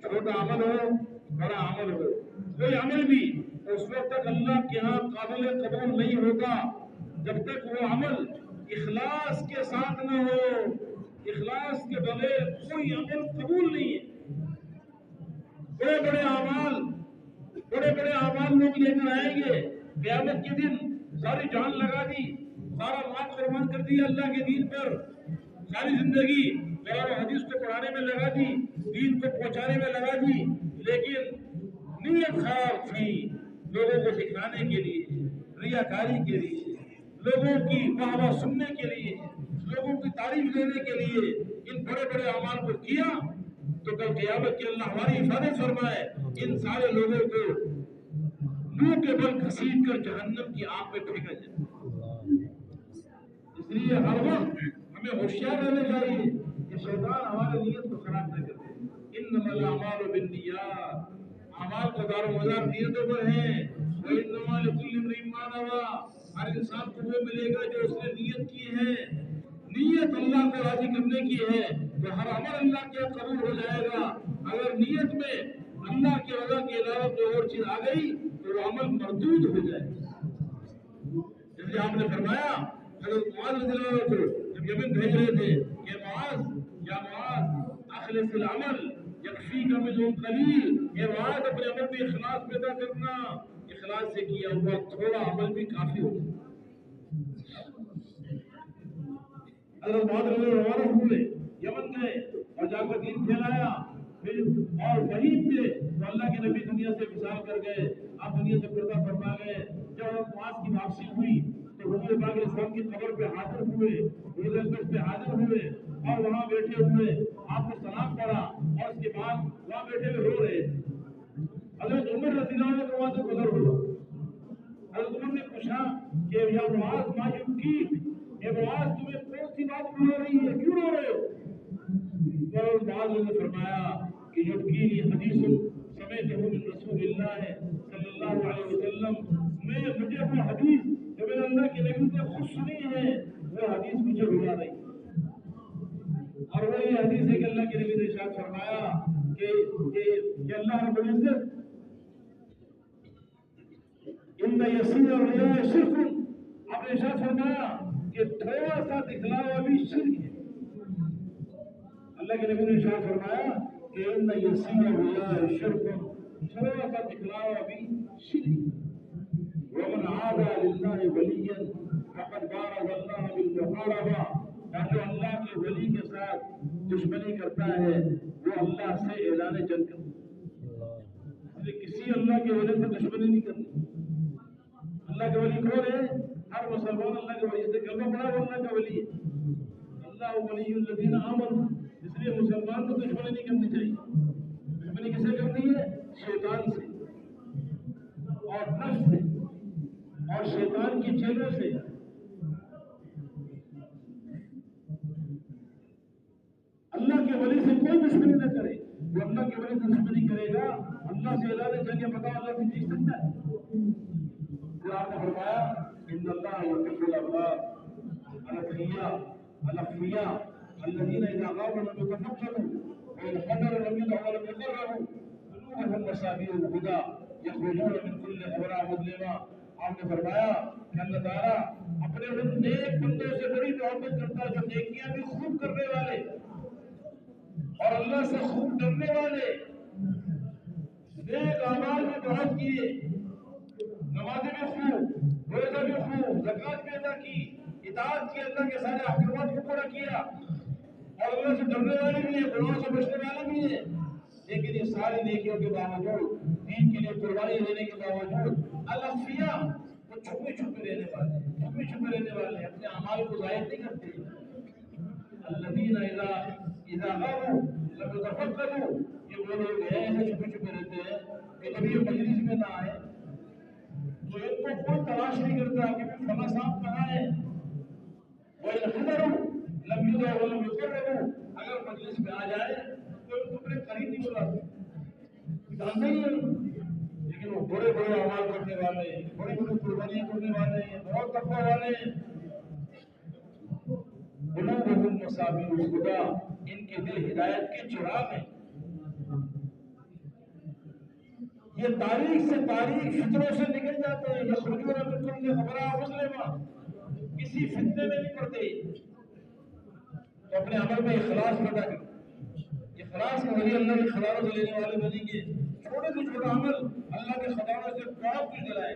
Speaker 1: چھوٹا عمل ہو بڑا عمل ہو، کوئی عمل بھی اس وقت تک اللہ کے ہاں قابل قبول نہیں ہوتا جب تک وہ عمل اخلاص کے ساتھ نہ ہو، اخلاص کے بغیر کوئی عمل قبول نہیں ہے۔ بڑے بڑے اعمال لوگ لے کر آئیں گے، قیامت کے دن ساری جان لگا دی، سارا مال قربان کر دیا اللہ کے دین پر، ساری زندگی قرآن و حدیث کو پڑھانے میں لگا دی، دین کو پہنچانے میں لگا دی، لیکن نیت خراب تھی، لوگوں کو سکھانے کے لیے، ریاکاری کے لیے، لوگوں کی واہ سننے کے لیے، لوگوں کی تعریف دینے کے لیے ان بڑے بڑے اعمال کو کیا، تو کل قیامت کے اللہ ہماری حفاظت فرمائے، ان سارے لوگوں کو منہ کے بل گھسیٹ کر جہنم کی آگ میں پھینکا جائے۔ اس لیے ہر وقت ہمیں ہوشیار رہنا چاہیے کہ شیطان ہمارے نیت کو خراب نہ کرے۔ انما الاعمال بالنیات، اعمال کا دار و مدار نیتوں پر ہے، وانما لکل امرئ ما نوى، ہر انسان کو وہ ملے گا جو اس نے نیت کی ہے۔ نیت اللہ کو راضی کرنے کی ہے تو ہر عمل اللہ کے قبول ہو جائے گا۔ اگر نیت میں اللہ کی رضا کے علاوہ کوئی اور چیز آ گئی تو وہ عمل مردود ہو جائے گا۔ جیسے آپ نے فرمایا حضرت معاذ رضی اللہ عنہ کو جب یمن بھیج رہے تھے کہ معاذ یا معاذ اخلص العمل یکفیک من قلیل، اے معاذ اپنے عمل میں اخلاص پیدا کرنا، اخلاص سے کیا ہوا تھوڑا عمل بھی کافی ہوگا۔ حضرت معاذ رضی اللہ عنہ روانہ ہوئے، یمن گئے اور جا کر دین پھیلایا، پھر اور وہیں تھے تو اللہ کے نبی دنیا سے وصال کر گئے، آپ دنیا سے پردہ فرما گئے۔ جب حضرت معاذ کی واپسی ہوئی تو حضور پاک علیہ السلام کی قبر پہ حاضر ہوئے، حضور اقدس پہ حاضر ہوئے اور وہاں بیٹھے ہوئے آپ کو سلام پڑھا اور اس کے بعد وہاں بیٹھے ہوئے رو رہے تھے۔ حضرت عمر رضی اللہ عنہ کو وہاں سے گزر ہوا، حضرت عمر نے پوچھا کہ یا معاذ ما یبکیک، اے معاذ تمہیں کون سی بات بلا رہی ہے، کیوں رو رہے ہو؟ تو معاذ نے فرمایا کہ یبکینی حدیث سمعتہ من رسول اللہ صلی اللہ علیہ وسلم، مجھے وہ حدیث جو میں نے اللہ کے نبی سے خود سنی ہے وہ حدیث مجھے رلا رہی ہے، اور وہ یہ حدیث ہے کہ اللہ کے نبی نے ارشاد فرمایا کہ اللہ رب العزت ان یسیر الریا شرک، آپ نے ارشاد فرمایا کہ تھوڑا سا دکھلاوا بھی شرک ہے۔ اللہ کے نبی نے ارشاد فرمایا کہ ان یسیر الریا شرک، تھوڑا سا دکھلاوا بھی شرک ہے۔ ومن عادى لله وليا فقد بارز الله بالمحاربة، اور جو اللہ کے ولی کے ساتھ دشمنی کرتا ہے وہ اللہ سے اعلان جنگ کرتا ہے۔ کسی اللہ کے ولی سے دشمنی نہیں کرنی۔ اللہ کے ولی کون ہے؟ ہر مسلمان اللہ کے ولی سے کلمہ پڑھا وہ اللہ کا ولی ہے۔ اللہ ولی الذین آمنوا، اس لیے مسلمان کو دشمنی نہیں کرنی چاہیے۔ دشمنی کسے کرنی ہے؟ شیطان سے اور نفس سے اور شیطان کی چیلوں سے۔ اللہ کے ولی سے کوئی دشمنی نہ کرے، وہ اللہ کے ولی سے دشمنی کرے گا اللہ سے اعلان جنگ بتاؤ اللہ سے جیت سکتا ہے؟ پھر آپ نے فرمایا ان اللہ یحب الابرار الاخفیاء الذین اذا غابوا لم يتفقدوا وان حضروا لم يدعوا ولم يقربوا قلوبهم مصابيح الهدى يخرجون من كل غبرة مظلمة۔ آپ نے فرمایا کہ اللہ تعالیٰ اپنے ان نیک بندوں سے بڑی محبت کرتا ہے جو نیکیاں بھی خوب کرنے والے اور اللہ سے خوب ڈرنے والے، نیک اعمال میں بہت کیے، نمازیں بھی خوب، روزہ بھی خوب، زکوٰۃ بھی ادا کی، اطاعت کی، اللہ کے سارے احکامات کو پورا کیا اور اللہ سے ڈرنے والے بھی ہیں، گناہوں سے بچنے والے بھی ہیں، لیکن یہ ساری نیکیوں کے باوجود، دین کے لیے قربانی دینے کے باوجود الافیاء، وہ چھپے چھپے رہنے والے اپنے اعمال کو ظاہر نہیں کرتے۔ الذین اذا غابوا لم يتفقدوا، یہ وہ لوگ ہیں ایسے چھپے رہتے ہیں کہ کبھی یہ مجلس میں نہ آئے تو ان کو کوئی تلاش نہیں کرتا کہ فلاں صاحب کہاں ہے۔ وَإِنْ حَضَرُوا لَمْ يُدْعُوا وَلَمْ يُقَرَّبُوا، اگر مجلس میں آ جائے تو ان کو اپنے قریب نہیں بلاتے، جانتے ہی ہیں، لیکن وہ بڑے بڑے اعمال کرنے والے ہیں، بڑی بڑی قربانیاں کرنے والے ہیں، بہت تقویٰ والے ہیں۔ قلوبہم مصابیح الہدیٰ، ان کے دل ہدایت کے چراغ ہیں۔ یہ تاریخ سے تاریخ فطروں سے نکل جاتے ہیں، یخرجون من کل غبرہ مظلمہ، کسی فتنے میں نہیں پڑتے۔ تو اپنے عمل میں اخلاص پیدا کریں، اخلاص کے ذریعے اللہ کے خزانوں سے لینے والے بنیں گے۔ چھوٹے سے چھوٹا عمل اللہ کے خزانوں سے بہت کچھ دلائے۔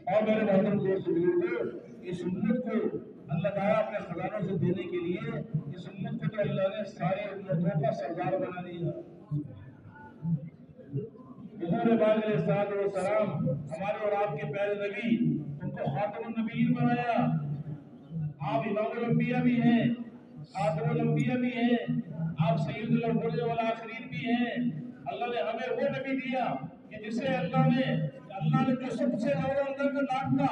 Speaker 1: اور میرے محترم دوست بزرگوں، اس امت کو اللہ تعالیٰ اپنے خزانوں سے دینے کے لیے اس امت کو تو اللہ نے ساری امتوں کا سردار بنا دیا۔ حضور پاک علیہ الصلوۃ والسلام ہمارے اور آپ کے پیارے نبی، ان کو خاتم النبیین بنایا۔ آپ امام الانبیاء بھی ہیں، خاتم الانبیاء بھی ہیں، آپ سید الاولین والآخرین بھی ہیں۔ اللہ نے ہمیں وہ نبی دیا کہ جسے اللہ نے جو سب سے زیادہ اندر میں ڈانٹا،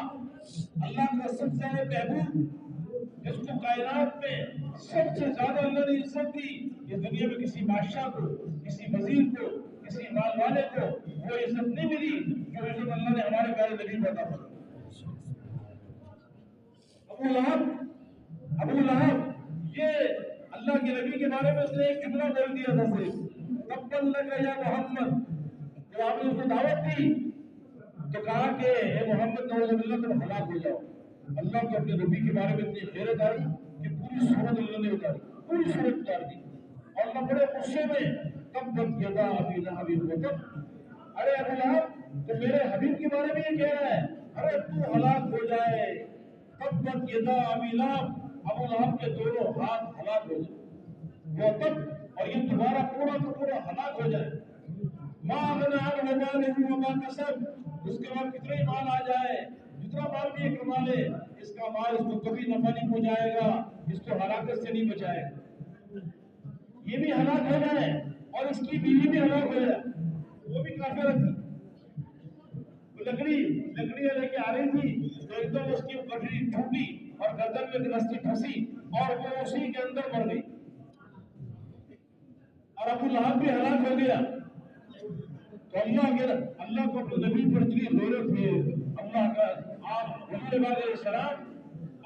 Speaker 1: اللہ کا سب سے زیادہ محبوب، جس کو کائنات میں سب سے زیادہ اللہ نے عزت دی، اس دنیا میں کسی بادشاہ کو، کسی وزیر کو، کسی مال والے کو وہ عزت نہیں ملی جو عزت اللہ نے ہمارے پیارے نبی کو عطا فرمائی۔ ابو لہب یہ اللہ کے نبی کے بارے میں اس نے ایک جملہ بول دیا تھا صرف، تبا لک یا محمد، جب آپ نے اس کو دعوت دی تو کہا کہ اے محمد نعوذ باللہ تم ہلاک ہو جاؤ۔ اللہ کو اپنے نبی کے بارے میں اتنی غیرت آئی کہ پوری سورت اللہ نے اتاری، پوری سورت اتار دی، اور اللہ بڑے غصے میں تبت یدا ابی لہب وتب، ارے ابو لہب تو میرے حبیب کے بارے میں یہ کہہ رہا ہے، ارے تو ہلاک ہو جائے، تبت یدا ابی لہب، ابو لہب کے دونوں ہاتھ ہلاک ہو جائے، وتب، اور یہ دوبارہ پورا کا پورا ہلاک ہو جائے، ما اغنى عنه ماله وما كسب، اس کے بعد کتنا ہی مال آ جائے، جتنا مال بھی یہ کما لے، اس کا مال اس کو کبھی نفع نہیں پہنچائے گا، اس کو ہلاکت سے نہیں بچائے گا، یہ بھی ہلاک ہو جائے اور اس کی بیوی بھی ہلاک ہو جائے، وہ بھی کافر تھی، لکڑی لے کے آ رہی تھی تو ایک دم اس کی گٹھڑی ٹوٹی اور گردن میں رسی پھنسی اور وہ اسی کے اندر مر گئی، اور ابو لہب بھی ہلاک ہو گیا۔ تو اللہ کو اپنے نبی پر اتنی غیرت ہے، اللہ کا آپ حضور پاک علیہ السلام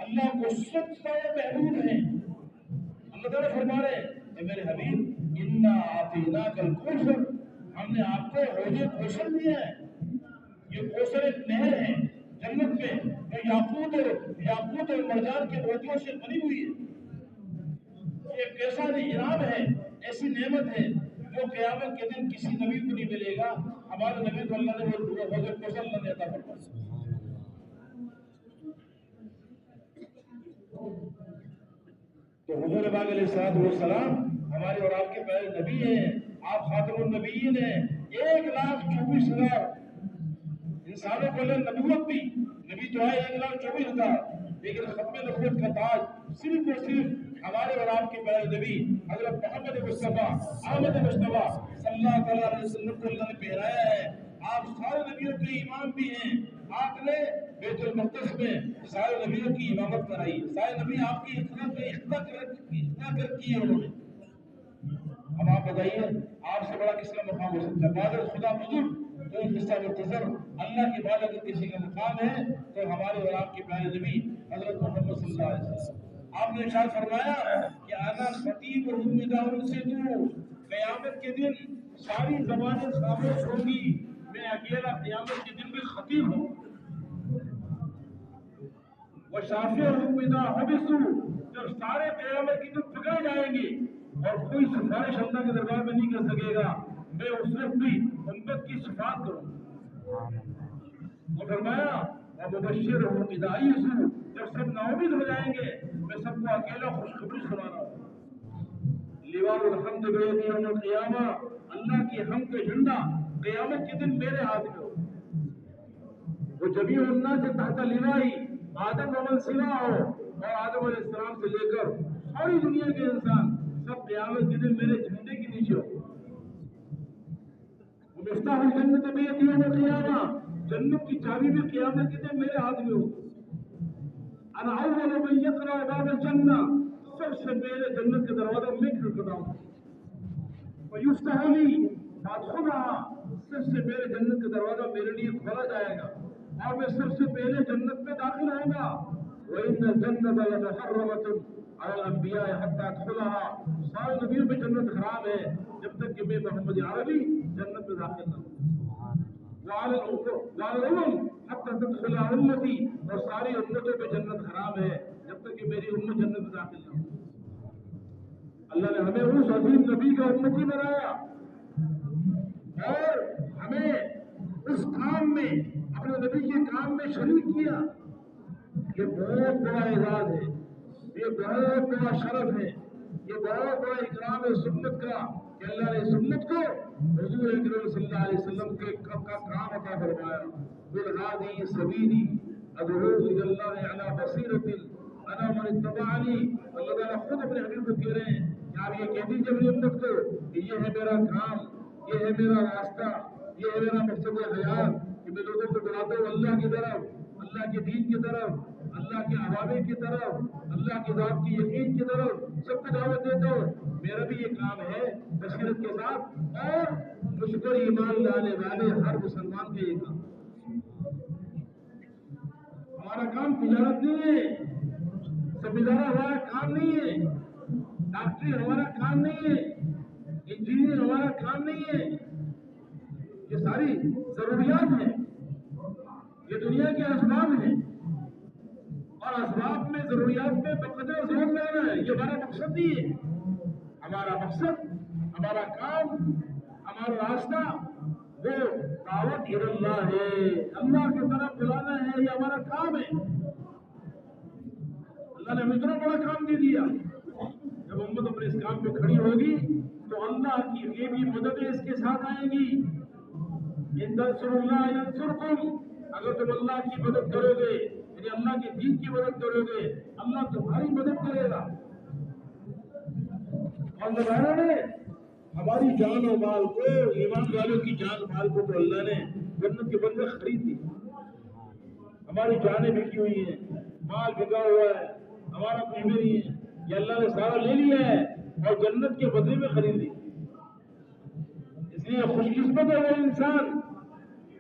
Speaker 1: اللہ کو سب سے محبوب ہیں، اللہ تعالیٰ فرما رہے ہیں کہ میرے حبیب انا اعطیناک الکوثر، ہم نے آپ کو حوض کوثر دیا ہے، یہ کوثر ایک نہر ہے جنت میں جو یاقوت اور مرجان کے موتیوں سے بنی ہوئی ہے، یہ کیسا انعام ہے، ایسی نعمت ہے جو قیامت کے دن کسی نبی کو نہیں ملے گا، ہمارے نبی کو اللہ نے وہ حوض کوثر اللہ نے عطا فرمایا۔ تو حضور پاک علیہ السلام ہمارے اور آپ کے پہلے نبی ہیں، آپ خاتم النبیین ہیں، 1,24,000 انسانوں کو لے نبوت دی، نبی تو ہے 1,24,000، لیکن ختم نبوت کا تاج صرف اور صرف ہمارے اور آپ کے پہلے نبی حضرت محمد مصطفیٰ احمد مصطفیٰ صلی اللہ علیہ وسلم کو اللہ نے پہرایا ہے۔ آپ سارے نبیوں کے امام بھی ہیں، آپ نے بیت المقدس میں سارے نبیوں کی امامت کرائی، سارے نبی آپ کی اقتدا کی ہے انہوں نے۔ اب آپ بتائیے آپ سے بڑا کس کا مقام ہو سکتا ہے؟ بادل خدا بزرگ تو قصہ مختصر، اللہ کے بعد اگر کسی کا مقام ہے تو ہمارے اور آپ کے پیارے نبی حضرت محمد صلی اللہ علیہ وسلم۔ آپ نے ارشاد فرمایا کہ انا خطیب الامم سے دور، قیامت کے دن ساری زبانیں خاموش ہوں گی، میں اکیلا قیامت کے دن میں خطیب ہوں۔ وشافعہم اذا حبسوا، جب سارے قیامت کی دن پکڑے جائیں گے اور کوئی سفارش اللہ کے دربار میں نہیں کر سکے گا، میں اس وقت بھی امت کی شفاعت کروں۔ وہ فرمایا ومبشرہم اذا یئسوا، جب سب ناامید ہو جائیں گے میں سب کو اکیلا خوشخبری سنانا ہوں۔ لواء الحمد بیدی یوم القیامہ، اللہ کی حمد کا جھنڈا قیامت کے دن میرے ہاتھ میں ہو۔ وہ جمیع الناس تحت لوائی، آدم ومن سوا ہو، اور آدم علیہ السلام سے لے کر ساری دنیا کے انسان سب قیامت کے دن میرے جھنڈے کے نیچے ہو۔ مفتاح الجنت بیدی یوم القیامہ، جنت کی چابی بھی قیامت کے دن میرے ہاتھ میں ہو۔ انا اول من یقرأ باب الجنہ، سب سے پہلے جنت کا دروازہ میں کھٹکھٹاؤں گا۔ ویفتح لی فادخلها، سب سے پہلے جنت کا دروازہ میرے لیے کھولا جائے گا اور میں سب سے پہلے جنت میں داخل ہوں گا۔ وَإِنَّ الْجَنَّةَ لَمُحَرَّمَةٌ عَلَى الْأَنْبِيَاءِ حَتَّى يَدْخُلَهَا، سارے نبیوں پہ جنت حرام ہے جب تک کہ میں محمد عربی جنت میں داخل نہ ہوں۔ وعلى الأمم حتى تدخل أمتي، اور ساری امتوں پہ جنت حرام ہے جب تک کہ میری امت جنت میں داخل نہ ہو۔ اللہ نے ہمیں اس عظیم نبی کا امتی بنایا اور ہمیں اس کام میں اپنے نبی کے کام میں شریک کیا، یہ بہت بڑا اعزاز ہے، یہ بہت بڑا شرف ہے، یہ بہت بڑا اکرام ہے سنت کا کہ اللہ نے سنت کو حضور اکرم صلی اللہ علیہ وسلم کے کا کام عطا فرمایا۔ قل هذه سبیلی ادعو الی اللہ علی بصیرۃ انا من اتبعنی، اللہ تعالیٰ خود اپنے حبیب کو کہہ رہے ہیں کہ آپ یہ کہہ دیجیے اپنی امت کو کہ یہ ہے میرا کام، یہ ہے میرا راستہ، یہ ہے میرا مقصد حیات کہ میں لوگوں کو بلاتا ہوں اللہ کی طرف، اللہ کے دین کی طرف، اللہ کے عوامل کی طرف، اللہ کی ذات کی یقین کی طرف سب کو دعوت دیتا ہوں۔ میرا بھی یہ کام ہے بصیرت کے ساتھ، اور مجھ پر ایمان لانے والے ہر مسلمان کا یہ کام۔ ہمارا کام تجارت نہیں ہے، سمجھدارا ہمارا کام نہیں ہے، ڈاکٹری ہمارا کام نہیں ہے، انجینئر ہمارا کام نہیں ہے، یہ ساری ضروریات ہیں، یہ دنیا کے اسباب ہیں، اور اسباب میں ضروریات میں بقدر زور لگانا ہے، یہ ہمارا مقصد نہیں ہے۔ ہمارا مقصد، ہمارا کام، ہمارا راستہ وہ دعوت اللہ ہے، اللہ کی طرف بلانا ہے، یہ ہمارا کام ہے۔ اللہ نے ہمیں اتنا بڑا کام دے دیا، جب امت اپنے اس کام پہ کھڑی ہوگی تو اللہ کی غیبی مددیں اس کے ساتھ آئیں گی۔ ان تنصروا اللہ ینصرکم، اگر تم اللہ کی مدد کرو گے، یعنی اللہ کے دین کی مدد کرو گے، اللہ تمہاری مدد کرے گا۔ اور بتایا نے ہماری جان و مال کو، ایمان والوں کی جان مال کو تو اللہ نے جنت کے بدلے خرید دی۔ ہماری جانیں بکی ہوئی ہیں، مال بکا ہوا ہے، ہمارا کچھ بھی نہیں ہے، یہ اللہ نے سارا لے لیا ہے اور جنت کے بدلے میں خرید لی۔ اس لیے خوش قسمت ہے وہ انسان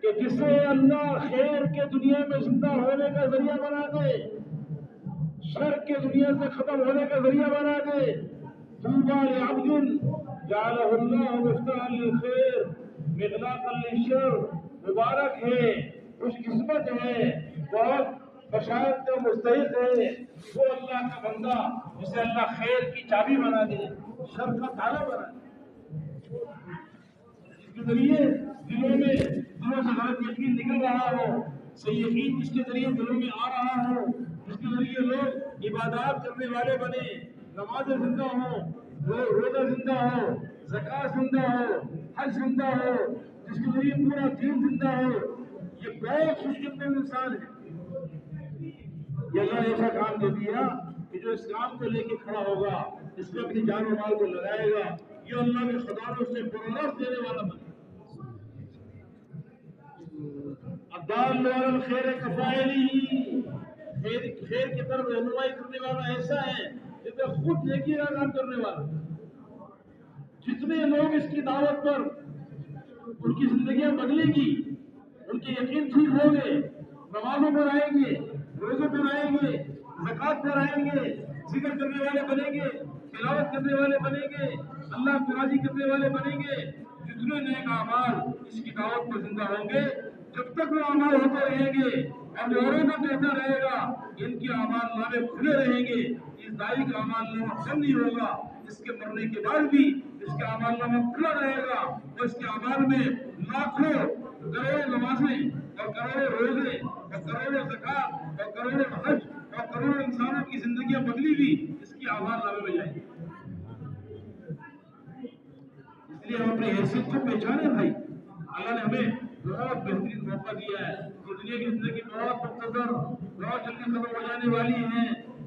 Speaker 1: کہ جسے اللہ خیر کے دنیا میں زندہ ہونے کا ذریعہ بنا دے، شر کے دنیا سے ختم ہونے کا ذریعہ بنا دے۔ طوبی لعبد جعلہ اللہ مفتاحا للخیر مغلاقا للشر، مبارک ہے، خوش قسمت ہے، بہت بشارت کا مستحق ہے وہ اللہ کا بندہ جسے اللہ خیر کی چابی بنا دے، شر کا تالا بنا دے، جس کے ذریعے دلوں سے غلط یقین نکل رہا ہو، صحیح یقین جس کے ذریعے دلوں میں آ رہا ہو، جس کے ذریعے لوگ عبادات کرنے والے بنے، نمازیں زندہ ہوں، روزہ زندہ ہو، زکوٰۃ زندہ ہو، حج زندہ ہو، جس کے ذریعے پورا دین زندہ ہو، یہ بہت خوش قسمت انسان ہے۔ یہ اللہ نے ایسا کام دے دیا کہ جو اس کام کو لے کے کھڑا ہوگا، اس میں اپنی جان و مال کو لگائے گا، یہ اللہ کے خزانوں سے برنس دینے والا بنے۔ الدال علی الخیر کفاعلہ، خیر کی طرف رہنمائی کرنے والا ایسا ہے جیسے خود نیکی کا کام کرنے والا۔ جتنے لوگ اس کی دعوت پر ان کی زندگیاں بدلے گی، ان کے یقین ٹھیک ہوں گے، نمازوں پر آئیں گے، روزوں پر آئیں گے، زکوٰۃ پر آئیں گے، ذکر کرنے والے بنیں گے، تلاوت کرنے والے بنیں گے، اللہ کو راضی کرنے والے بنیں گے۔ جتنے نیک اعمال اس کی دعوت پر زندہ ہوں گے، جب تک وہ اعمال ہوتے رہیں گے اور اوروں کو کہتا رہے گا، ان کے اعمال نامے کھلے رہیں گے، اس دائی کا اعمال نامہ کم نہیں ہوگا، اس کے مرنے کے بعد بھی اس کا اعمال نامہ کھلا رہے گا، اور اس کے اعمال میں لاکھوں کروڑوں نمازیں اور کروڑوں روزے اور کروڑوں زکوٰۃ اور کروڑوں حج اور کروڑوں انسانوں کی زندگیاں بدلی بھی اس کی اعمال نامے میں جائیں گے۔ اس لیے ہم اپنی حیثیت کو پہچانے بھائی، اللہ نے ہمیں بہت بہترین موقع دیا ہے۔ یہ دنیا کی زندگی بہت مختصر، بہت جلدی ختم ہو جانے والی ہے۔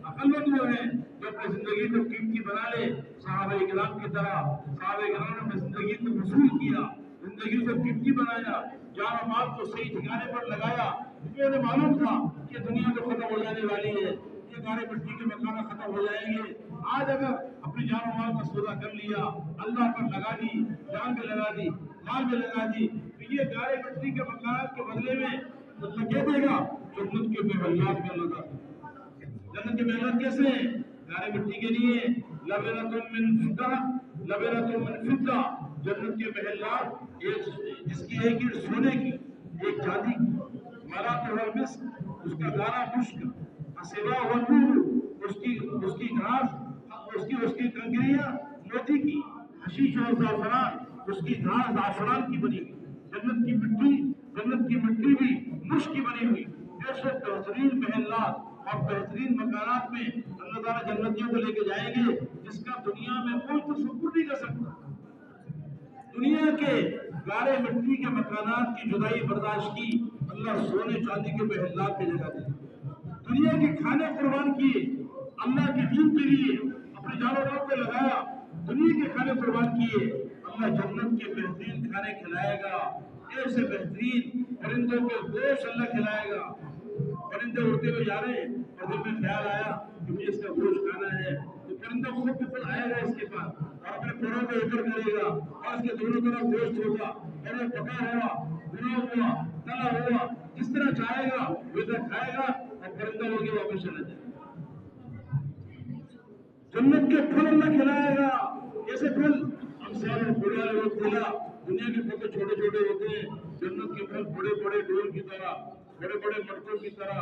Speaker 1: عقل مند وہ ہے جو اپنی زندگی کو قیمتی بنا لے، صحابہ کرام کی طرح۔ صحابہ کرام نے اپنی زندگی کو وصول کیا، زندگی کو قیمتی بنایا، جان و مال کو صحیح ٹھکانے پر لگایا، کیونکہ انہیں معلوم تھا کہ دنیا تو ختم ہو جانے والی ہے، یہ گارے مٹی کے مکانات ختم ہو جائیں گے۔ آج اگر اپنی جان و مال کا سودا کر لیا، اللہ پر لگا دی، جان بھی لگا دی، مال بھی لگا دی، تو یہ گارے مٹی کے مکانات کے بدلے میں اللہ کہہ دے گا جنت کے محلات میں لگا۔ جنت کے محلات کیسے ہیں؟ گارے مٹی کے لیے لبنۃ من فضہ، لبنۃ من فضہ، جنت کے محلات جس کی ایک اینٹ سونے کی، ایک چاندی کی، مرات والمسک، اس کا گانا مشک، سوا والنور، اس کی گھاس، اس کی کنکریاں موتی کی، حشیش اور زعفران، اس کی گھاس زعفران کی بنی ہوئی، جنت کی مٹی بھی مشک کی بنی ہوئی۔ ایسے بہترین محلات اور بہترین مکانات میں اللہ تعالیٰ جنتیوں کو لے کے جائیں گے جس کا دنیا میں کوئی تصور نہیں کر سکتا۔ دنیا کے گارے مٹی کے مکانات کی جدائی برداشت کی، اللہ سونے چاندی کے محلات کی جگہ دے۔ دنیا کے کھانے قربان کیے، اللہ کے دین کے لیے اپنے جانوروں کو لگایا، دنیا کے کھانے قربان کیے، اللہ جنت کے بہترین کھانے کھلائے گا۔ ایسے بہترین پرندوں کے گوشت اللہ کھلائے گا۔ پرندے اڑتے ہوئے جا رہے ہیں اور دل میں خیال آیا کہ مجھے اس کا گوشت کھانا ہے، تو پرندہ خود بخود آئے گا اس کے پاس اور اپنے پروں پہ اوپر کرے گا اور اس کے دونوں طرف گوشت ہوگا، اور وہ پکا ہوا، بنا ہوا، تلا ہوا، جس طرح چاہے گا ویسا کھائے گا اور پرندہ ہو کے واپس چلا جائے گا۔ جنت کے پھل اللہ کھلائے گا، ایسے پھل امثال القرى والقلى، دنیا کے پھل تو چھوٹے چھوٹے ہوتے ہیں، جنت کے پھل بڑے بڑے ڈول کی طرح، بڑے بڑے مٹکوں کی طرح،